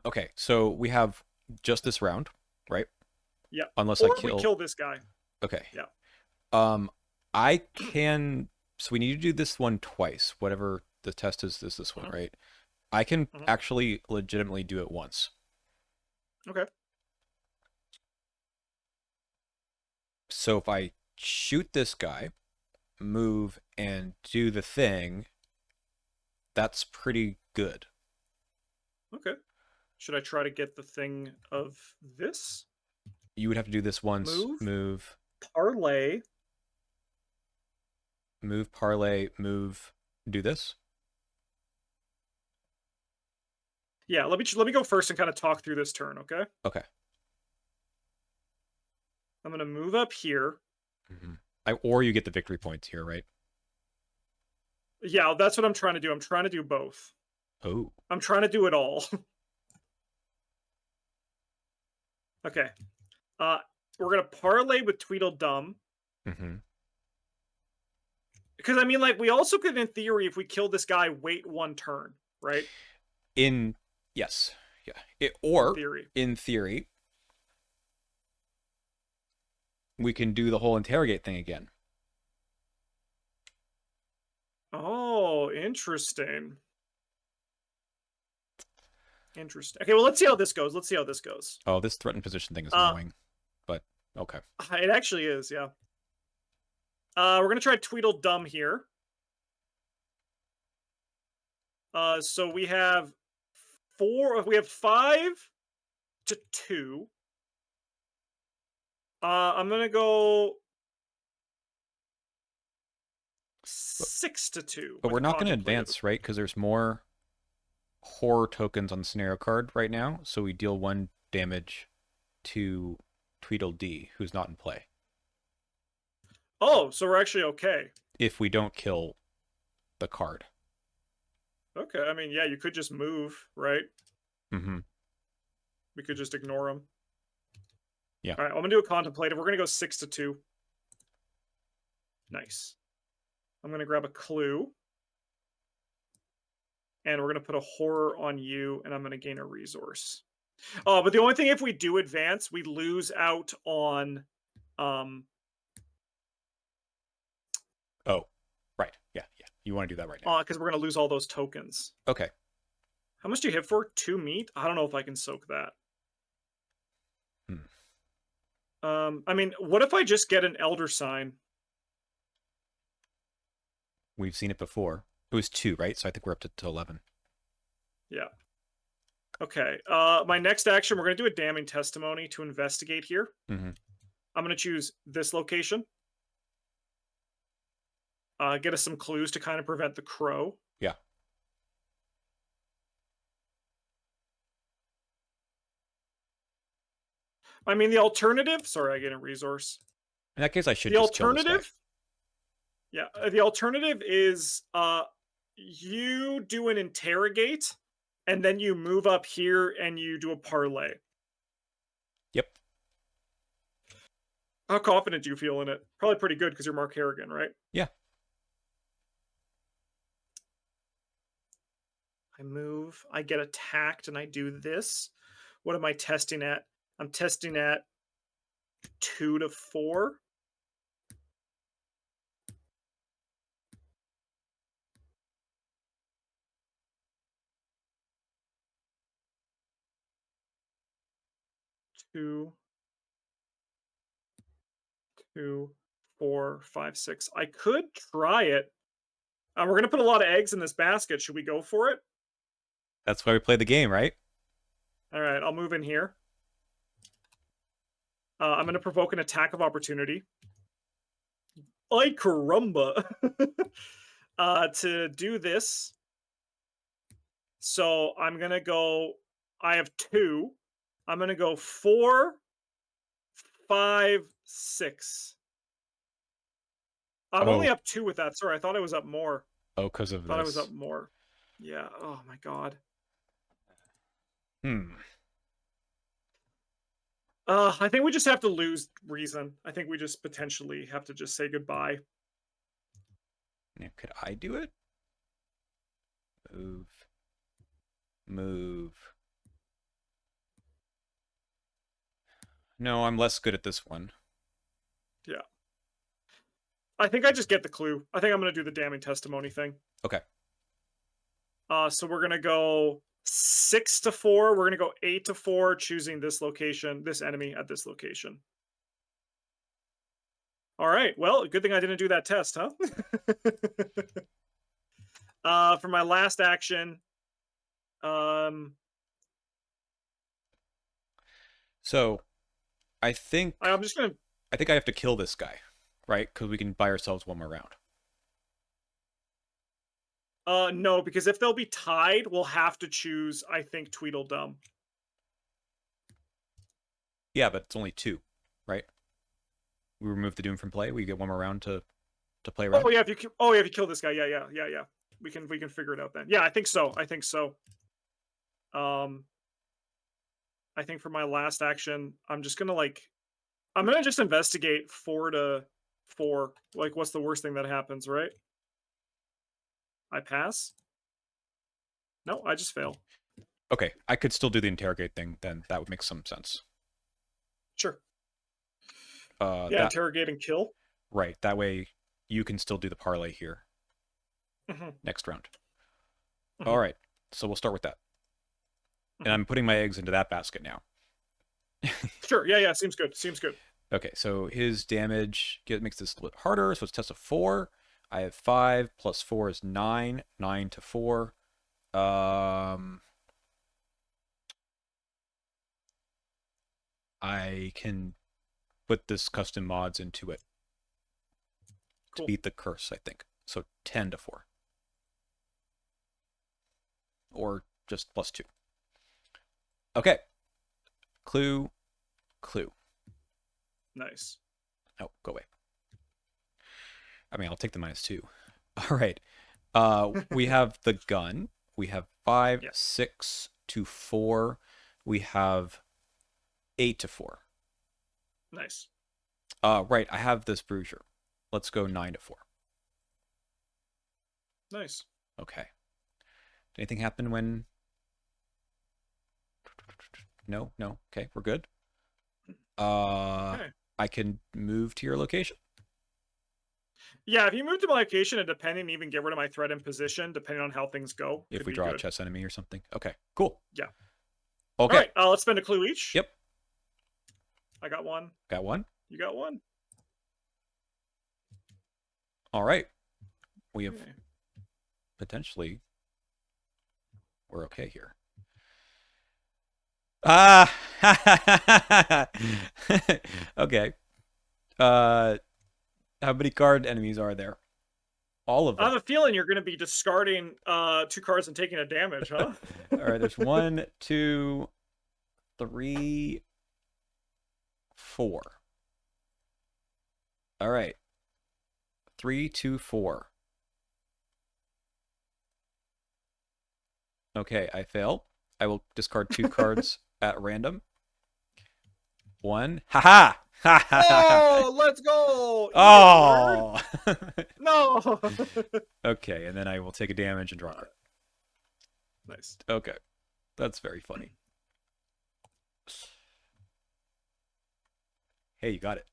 Okay, so we have just this round, right? Yeah. Unless or I kill. we kill this guy. Okay. Yeah. I can. So we need to do this one twice. Whatever the test is, this one, right? I can actually legitimately do it once. Okay. So if I shoot this guy, move, and do the thing, that's pretty good. Okay. Should I try to get the thing of this? You would have to do this once. Move. Parlay. Move, parlay, move. Do this. Yeah, let me go first and kind of talk through this turn, okay? Okay. I'm gonna move up here. Or you get the victory points here, right? Yeah, that's what I'm trying to do. I'm trying to do both. Oh. I'm trying to do it all. Okay. We're gonna parlay with Tweedledum. Because I mean, like, we also could, in theory, if we kill this guy, wait 1 turn, right? Yes, yeah. Or in theory, we can do the whole interrogate thing again. Oh, interesting. Interesting. Okay, well, let's see how this goes. Oh, this threatened position thing is annoying, but okay. It actually is, yeah. We're gonna try Tweedledum here. So we have 5-2. I'm gonna go 6-2. But we're not going to advance, right? Because there's more horror tokens on the scenario card right now, so we deal 1 damage to Tweedledee, who's not in play. Oh, so we're actually okay. If we don't kill the card. Okay, I mean, yeah, you could just move, right? Mm-hmm. We could just ignore him. Yeah. All right, I'm gonna do a contemplative. We're gonna go 6-2. Nice. I'm gonna grab a clue, and we're gonna put a horror on you, and I'm gonna gain a resource. Oh, but the only thing, if we do advance, we lose out on um Oh, right. Yeah, yeah. You want to do that right now. because we're gonna lose all those tokens. Okay. How much do you hit for? 2 meat? I don't know if I can soak that. Hmm. I mean, what if I just get an elder sign? We've seen it before. It was 2, right? So I think we're up to 11. Yeah. Okay. My next action, we're gonna do a damning testimony to investigate here. Mm-hmm. I'm gonna choose this location. Get us some clues to kind of prevent the crow. Yeah. I mean, the alternative. Sorry, I get a resource. In that case, I should The just kill this guy. alternative. Yeah, the alternative is you do an interrogate, and then you move up here and you do a parlay. Yep. How confident do you feel in it? Probably pretty good because you're Mark Harrigan, right? Yeah. I move, I get attacked, and I do this. What am I testing at? I'm testing at 2-4. Two, 2, 4, 5, 6. I could try it. We're gonna put a lot of eggs in this basket. Should we go for it? That's why we play the game, right? All right, I'll move in here. I'm gonna provoke an attack of opportunity. Ay caramba! To do this, so I'm gonna go. I have 2. I'm gonna go 4, 5, 6. I'm only Oh. up 2 with that. Sorry, I thought I was up more. Oh, because of Thought I was this. up more. Yeah. Oh my god. Hmm. I think we just have to lose reason. I think we just potentially have to just say goodbye. Now, could I do it? Move. Move. No, I'm less good at this one. Yeah. I think I just get the clue. I think I'm gonna do the damning testimony thing. Okay. So we're gonna go 6-4. We're gonna go 8-4, choosing this location, this enemy at this location. All right. Well, good thing I didn't do that test, huh? For my last action, um, So, I think I'm just gonna. I think I have to kill this guy, right? Because we can buy ourselves one more round. No, because if they'll be tied, we'll have to choose. I think Tweedledum. Yeah, but it's only 2, right? We remove the Doom from play. We get one more round to play around. Oh yeah, if you kill this guy, yeah. We can figure it out then. Yeah, I think so. I think so. Um, I think for my last action, I'm gonna just investigate 4-4. Like, what's the worst thing that happens, right? I pass. No, I just fail. Okay, I could still do the interrogate thing. Then that would make some sense. Sure. Yeah, interrogate and kill. Right. That way you can still do the parlay here next round. All right. So we'll start with that. And I'm putting my eggs into that basket now. Sure. Yeah. Seems good. Okay, so his damage makes this a little harder. So it's test of 4. I have 5 plus 4 is 9. 9-4. I can put this custom mods into it to beat the curse, I think. So 10-4. Or just +2. Okay. Clue. Nice. Oh, go away. I mean, I'll take the -2. All right. We have the gun. We have 5, Yeah. 6 to 4. We have 8 to 4. Nice. Right, I have this bruiser. Let's go 9 to 4. Nice. Okay. Did anything happen when... No, no. Okay, we're good. Okay. I can move to your location. Yeah, if you move to my location and depending, even get rid of my threat in position, depending on how things go, If could we be draw a good. chess enemy or something. Okay, cool. Yeah. Okay. All right, let's spend a clue each. Yep. I got one. Got one. You got one. All right. We have Okay. potentially... We're okay here. Ah! Okay. How many card enemies are there? All of I them. have a feeling you're going to be discarding 2 cards and taking a damage, huh? All right, there's 1, 2, 3, 4. All right. 3, 2, 4. Okay, I fail. I will discard 2 cards at random. 1. Ha ha! Oh, let's go! Oh! No! Okay, and then I will take a damage and draw a card. Nice. Okay. That's very funny. Hey, you got it.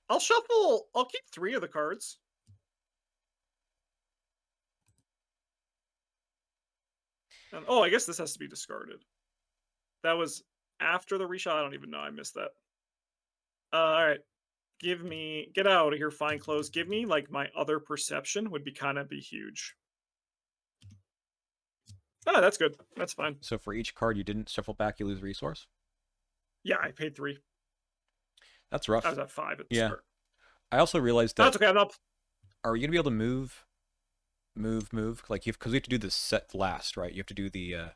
I'll shuffle. I'll keep 3 of the cards. And, oh, I guess this has to be discarded. That was after the reshot. I don't even know. I missed that. All right. Get out of here, fine clothes. Give me, like, my other perception would be kind of be huge. Oh, that's good. That's fine. So for each card you didn't shuffle back, you lose resource? Yeah, I paid 3. That's rough. I was at 5 at the Yeah. start. I also realized that... That's okay. I'm not... Are we going to be able to move? Like, because we have to do this set last, right? You have to do the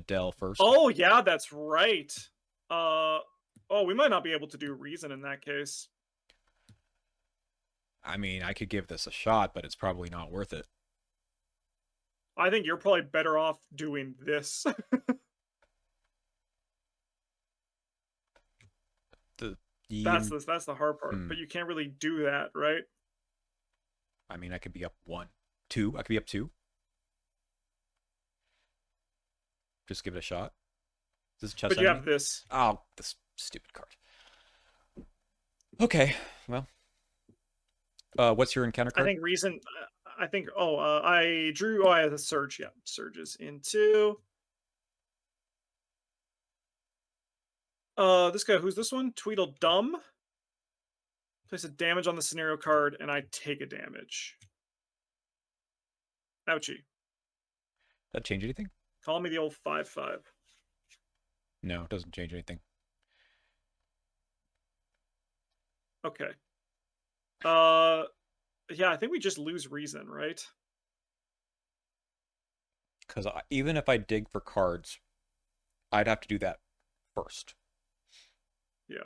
Dell first. Oh, yeah, that's right. Oh, we might not be able to do reason in that case. I mean, I could give this a shot, but it's probably not worth it. I think you're probably better off doing this. That's the hard part. But you can't really do that, right? I mean, I could be up 1, 2. I could be up 2. Just give it a shot. Is this a chess But you enemy? have this. Oh, this stupid card. Okay, well. What's your encounter card? I think reason. I think. Oh, I drew. Oh, I have a surge. Yeah, surges into. This guy. Who's this one? Tweedledum. Place a damage on the scenario card, and I take a damage. Ouchie. That change anything? Call me the old 5/5. No, it doesn't change anything. Okay. Yeah, I think we just lose reason, right? Because even if I dig for cards, I'd have to do that first. Yeah.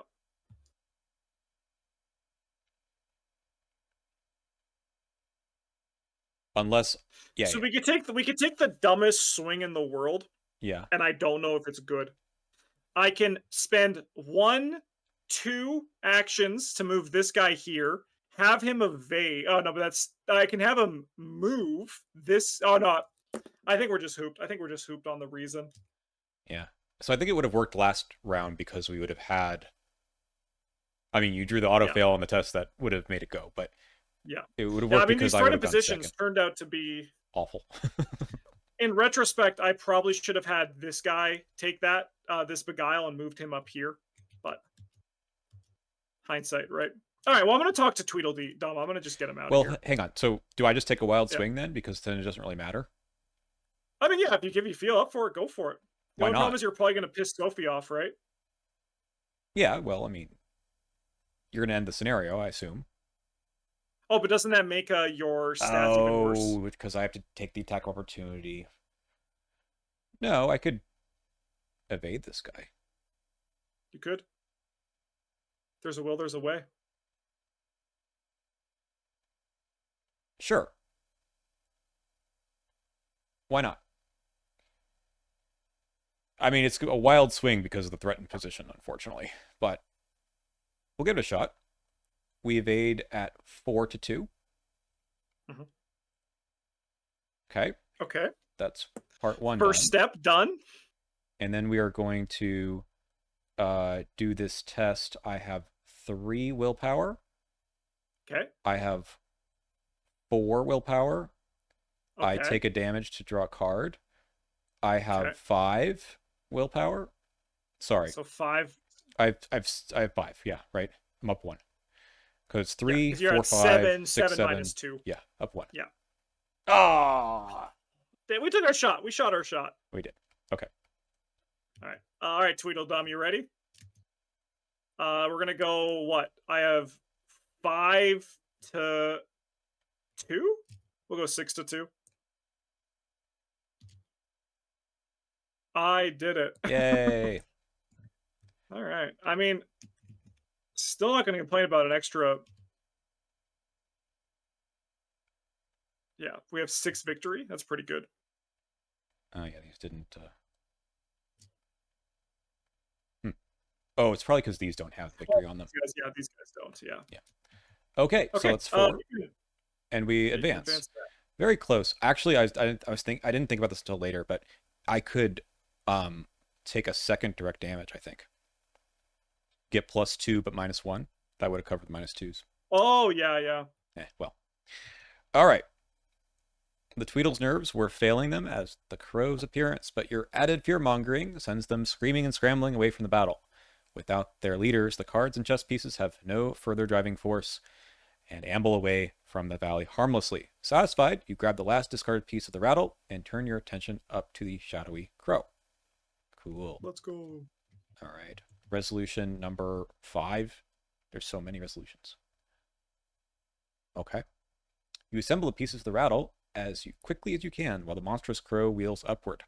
Unless, yeah. So yeah. we could take the dumbest swing in the world. Yeah. And I don't know if it's good. I can spend 1, 2 actions to move this guy here. Have him evade. Oh no, but that's I can have him move this. Oh no, I think we're just hooped. I think we're just hooped on the reason. Yeah. So I think it would have worked last round because we would have had. I mean, you drew the auto fail on the test that would have made it go, but yeah, it would have worked because I would have gone positions second. turned out to be awful. In retrospect, I probably should have had this guy take that this beguile and moved him up here, but hindsight, right? All right, well, I'm going to talk to Tweedledum. I'm going to just get him out of here. Well, hang on. So do I just take a wild swing then? Because then it doesn't really matter? I mean, yeah, if you feel up for it, go for it. The only problem is you're probably going to piss Sophie off, right? Yeah, well, I mean, you're going to end the scenario, I assume. Oh, but doesn't that make your stats even worse? Oh, because I have to take the attack opportunity. No, I could evade this guy. You could. There's a will, there's a way. Sure. Why not? I mean, it's a wild swing because of the threatened position, unfortunately, but we'll give it a shot. We evade at 4 to 2. Mhm. Okay, Okay. that's part one First done. step done. And then we are going to do this test. I have 3 willpower. Okay. I have 4 willpower. I Okay. take a damage to draw a card. I have Okay. 5 willpower. Sorry, So 5. I have 5. Yeah, right. I'm up 1 because Yeah, 3, because you're 4, at 5, 7. 6, 7 7. minus 2. Yeah, up 1. Yeah. Ah, We took our shot. We shot our shot. we did. Okay. All right. All right, Tweedledum, you ready? We're gonna go what? I have 5 to 2. We'll go 6 to 2. I did it. Yay. All right. I mean, still not gonna complain about an extra. Yeah, we have 6 victory. That's pretty good. Oh yeah, these didn't. Oh, it's probably because these don't have victory on them. These guys don't. Yeah. Yeah. Okay, so Okay. it's 4, You and we can advance. advance back. Very close. Actually, I didn't think about this until later, but I could take a second direct damage. I think get +2 but -1. That would have covered the -2s. Oh yeah, yeah. Well, all right. The Tweedle's nerves were failing them as the crow's appearance, but your added fear-mongering sends them screaming and scrambling away from the battle. Without their leaders, the cards and chess pieces have no further driving force and amble away from the valley harmlessly. Satisfied, you grab the last discarded piece of the rattle and turn your attention up to the shadowy crow. Cool. Let's go. All right. Resolution number 5. There's so many resolutions. Okay. You assemble the pieces of the rattle as quickly as you can while the monstrous crow wheels upward.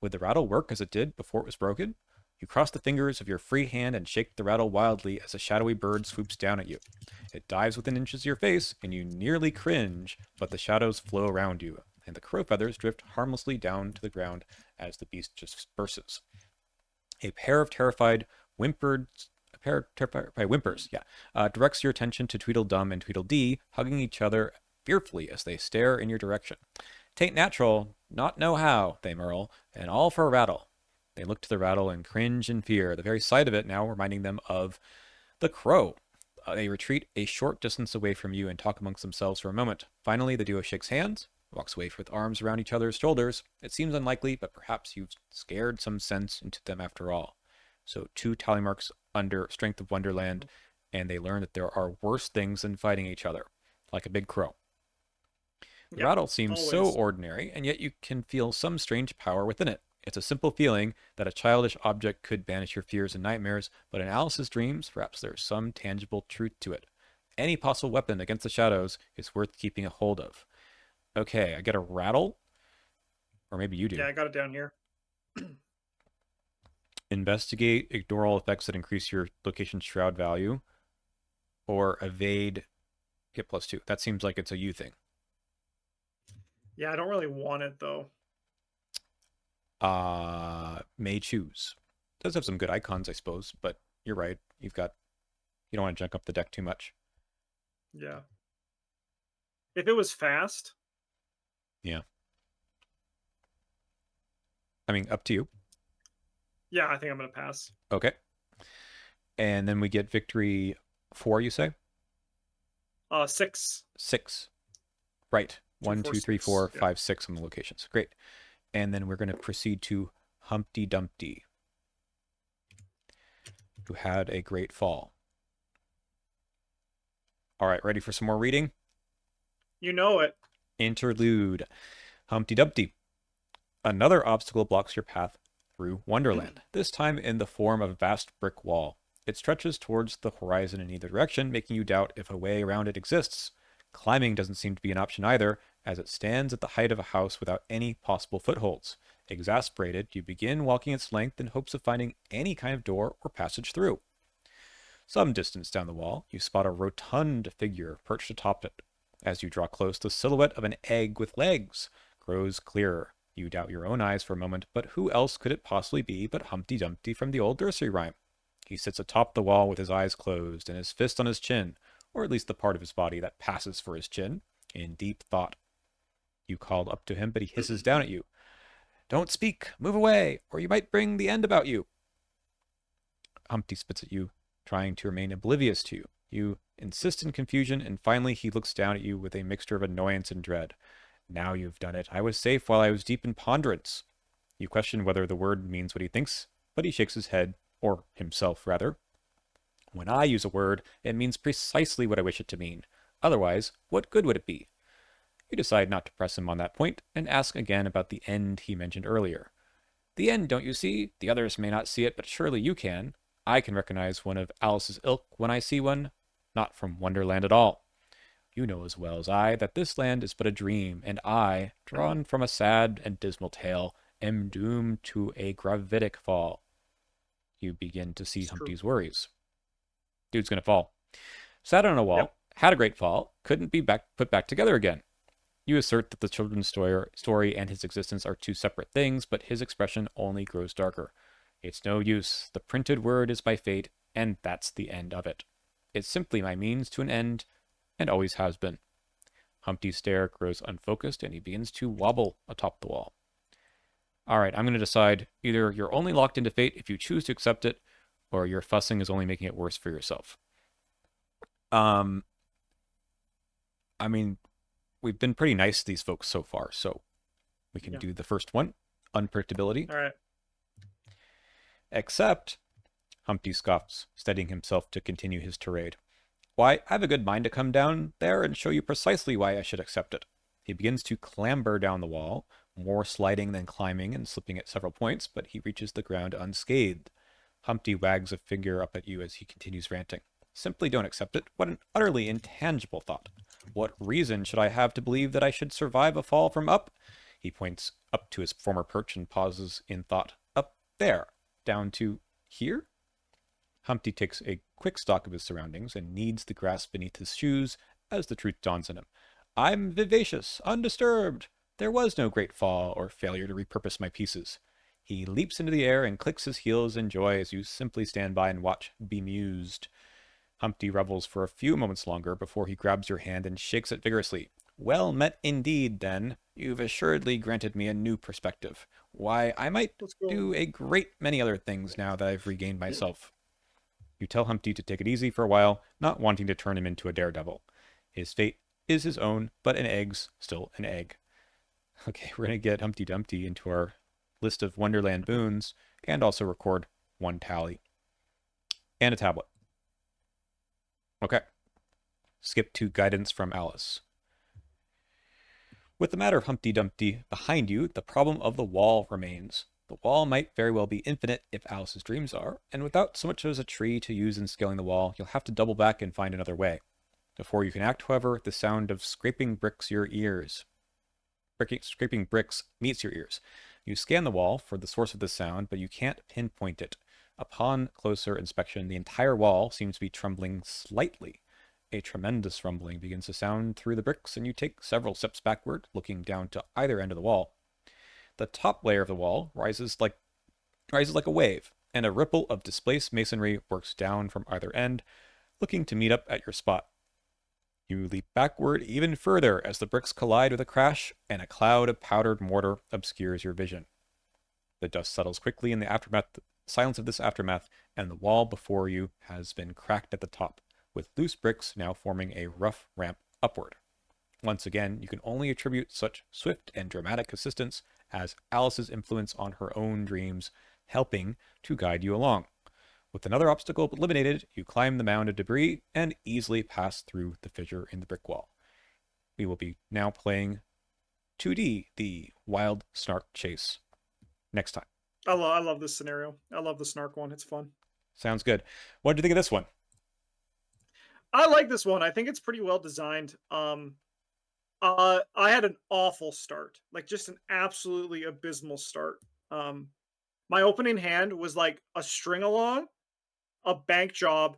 Would the rattle work as it did before it was broken? You cross the fingers of your free hand and shake the rattle wildly as a shadowy bird swoops down at you. It dives within inches of your face, and you nearly cringe, but the shadows flow around you, and the crow feathers drift harmlessly down to the ground as the beast disperses. A pair of terrified whimpers, directs your attention to Tweedledum and Tweedledee, hugging each other fearfully as they stare in your direction. "'Tain't natural, not know how," they murmur, "and all for a rattle." They look to the rattle and cringe in fear, the very sight of it now reminding them of the crow. They retreat a short distance away from you and talk amongst themselves for a moment. Finally, the duo shakes hands, walks away with arms around each other's shoulders. It seems unlikely, but perhaps you've scared some sense into them after all. So 2 tally marks under Strength of Wonderland, and they learn that there are worse things than fighting each other, like a big crow. The rattle seems so ordinary, and yet you can feel some strange power within it. It's a simple feeling that a childish object could banish your fears and nightmares, but in Alice's dreams, perhaps there's some tangible truth to it. Any possible weapon against the shadows is worth keeping a hold of. Okay, I get a rattle? Or maybe you do. Yeah, I got it down here. Investigate, ignore all effects that increase your location's shroud value. Or evade, get +2. That seems like it's a you thing. Yeah, I don't really want it though. May choose. Does have some good icons, I suppose, but you're right. You don't want to junk up the deck too much. Yeah. If it was fast. Yeah. I mean, up to you. Yeah, I think I'm gonna pass. Okay. And then we get victory 4, you say? 6. 6. Right. 1, 2, 3, 4, 6. 5, 6 on the locations. Great. And then we're going to proceed to Humpty Dumpty, who had a great fall. All right, ready for some more reading? You know it. Interlude. Humpty Dumpty. Another obstacle blocks your path through Wonderland, this time in the form of a vast brick wall. It stretches towards the horizon in either direction, making you doubt if a way around it exists. Climbing doesn't seem to be an option either, as it stands at the height of a house without any possible footholds. Exasperated, you begin walking its length in hopes of finding any kind of door or passage through. Some distance down the wall, you spot a rotund figure perched atop it. As you draw close, the silhouette of an egg with legs grows clearer. You doubt your own eyes for a moment, but who else could it possibly be but Humpty Dumpty from the old nursery rhyme? He sits atop the wall with his eyes closed and his fist on his chin, or at least the part of his body that passes for his chin, in deep thought. You call up to him, but he hisses down at you. Don't speak, move away, or you might bring the end about you. Humpty spits at you, trying to remain oblivious to you. You insist in confusion, and finally he looks down at you with a mixture of annoyance and dread. Now you've done it. I was safe while I was deep in ponderance. You question whether the word means what he thinks, but he shakes his head, or himself rather. When I use a word, it means precisely what I wish it to mean. Otherwise, what good would it be? You decide not to press him on that point, and ask again about the end he mentioned earlier. The end, don't you see? The others may not see it, but surely you can. I can recognize one of Alice's ilk when I see one, not from Wonderland at all. You know as well as I that this land is but a dream, and I, drawn from a sad and dismal tale, am doomed to a gravitic fall. You begin to see It's true. Humpty's worries. Dude's gonna fall. Sat on a Yep. wall, had a great fall, couldn't be put back together again. You assert that the children's story and his existence are two separate things, but his expression only grows darker. It's no use. The printed word is my fate, and that's the end of it. It's simply my means to an end, and always has been. Humpty's stare grows unfocused, and he begins to wobble atop the wall. All right, I'm going to decide either you're only locked into fate if you choose to accept it, or your fussing is only making it worse for yourself. I mean, we've been pretty nice to these folks so far, so we can Yeah. do the first one, unpredictability. All right. Except, Humpty scoffs, steadying himself to continue his tirade. Why, I've a good mind to come down there and show you precisely why I should accept it. He begins to clamber down the wall, more sliding than climbing and slipping at several points, but he reaches the ground unscathed. Humpty wags a finger up at you as he continues ranting. Simply don't accept it. What an utterly intangible thought. What reason should I have to believe that I should survive a fall from up? He points up to his former perch and pauses in thought. Up there. Down to here? Humpty takes a quick stock of his surroundings and kneads the grass beneath his shoes as the truth dawns on him. I'm vivacious, undisturbed. There was no great fall or failure to repurpose my pieces. He leaps into the air and clicks his heels in joy as you simply stand by and watch, bemused. Humpty revels for a few moments longer before he grabs your hand and shakes it vigorously. Well met indeed, then. You've assuredly granted me a new perspective. Why, I might Let's go. do a great many other things now that I've regained myself. You tell Humpty to take it easy for a while, not wanting to turn him into a daredevil. His fate is his own, but an egg's still an egg. Okay, we're going to get Humpty Dumpty into our list of Wonderland boons and also record one tally and a tablet. Okay. Skip to guidance from Alice. With the matter of Humpty Dumpty behind you, the problem of the wall remains. The wall might very well be infinite if Alice's dreams are, and without so much as a tree to use in scaling the wall, you'll have to double back and find another way. Before you can act, however, the sound of scraping bricks meets your ears. You scan the wall for the source of the sound, but you can't pinpoint it. Upon closer inspection, the entire wall seems to be trembling slightly. A tremendous rumbling begins to sound through the bricks, and you take several steps backward, looking down to either end of the wall. The top layer of the wall rises like a wave, and a ripple of displaced masonry works down from either end, looking to meet up at your spot. You leap backward even further as the bricks collide with a crash, and a cloud of powdered mortar obscures your vision. The dust settles quickly in the silence of this aftermath, and the wall before you has been cracked at the top, with loose bricks now forming a rough ramp upward. Once again, you can only attribute such swift and dramatic assistance as Alice's influence on her own dreams, helping to guide you along. With another obstacle eliminated, you climb the mound of debris and easily pass through the fissure in the brick wall. We will be now playing 2D, the Wild Snark Chase, next time. I love this scenario. I love the snark one. It's fun. Sounds good. What did you think of this one? I like this one. I think it's pretty well designed. I had an awful start, like just an absolutely abysmal start. My opening hand was like a string along, a bank job,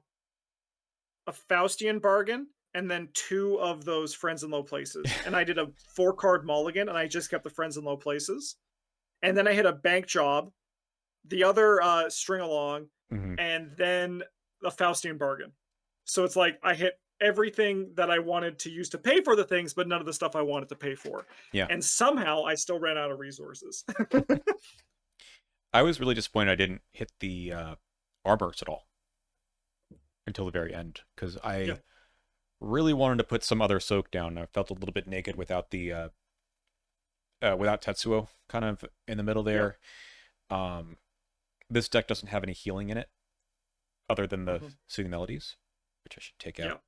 a Faustian bargain, and then 2 of those friends in low places. And I did a 4-card mulligan, and I just kept the friends in low places. And then I hit a bank job, the other string along, Hmm. and then the Faustian bargain. So it's like I hit everything that I wanted to use to pay for the things, but none of the stuff I wanted to pay for. Yeah. And somehow I still ran out of resources. I was really disappointed I didn't hit the armors at all until the very end because Yeah. I really wanted to put some other soak down. I felt a little bit naked without the without Tetsuo kind of in the middle Yeah. there. Um, this deck doesn't have any healing in it other than the Hmm. soothing melodies, which I should take Yeah. out.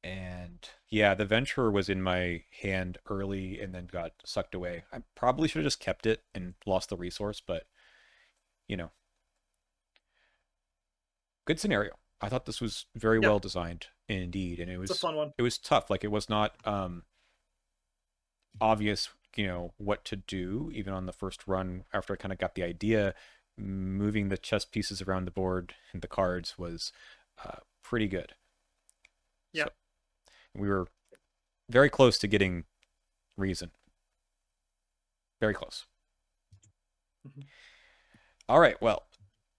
And yeah, the Venturer was in my hand early and then got sucked away. I probably should have just kept it and lost the resource, but you know, good scenario. I thought this was very Yeah. well designed indeed, and It's a fun one. it was tough. Like it was not obvious, what to do even on the first run after I kind of got the idea. Moving the chess pieces around the board and the cards was pretty good. Yeah. So we were very close to getting reason. Very close. Mhm. All right. Well,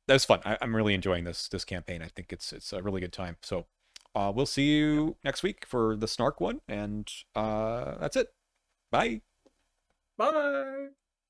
that was fun. I'm really enjoying this campaign. I think it's a really good time. So we'll see Yeah. you next week for the Snark one, and that's it. Bye. Bye.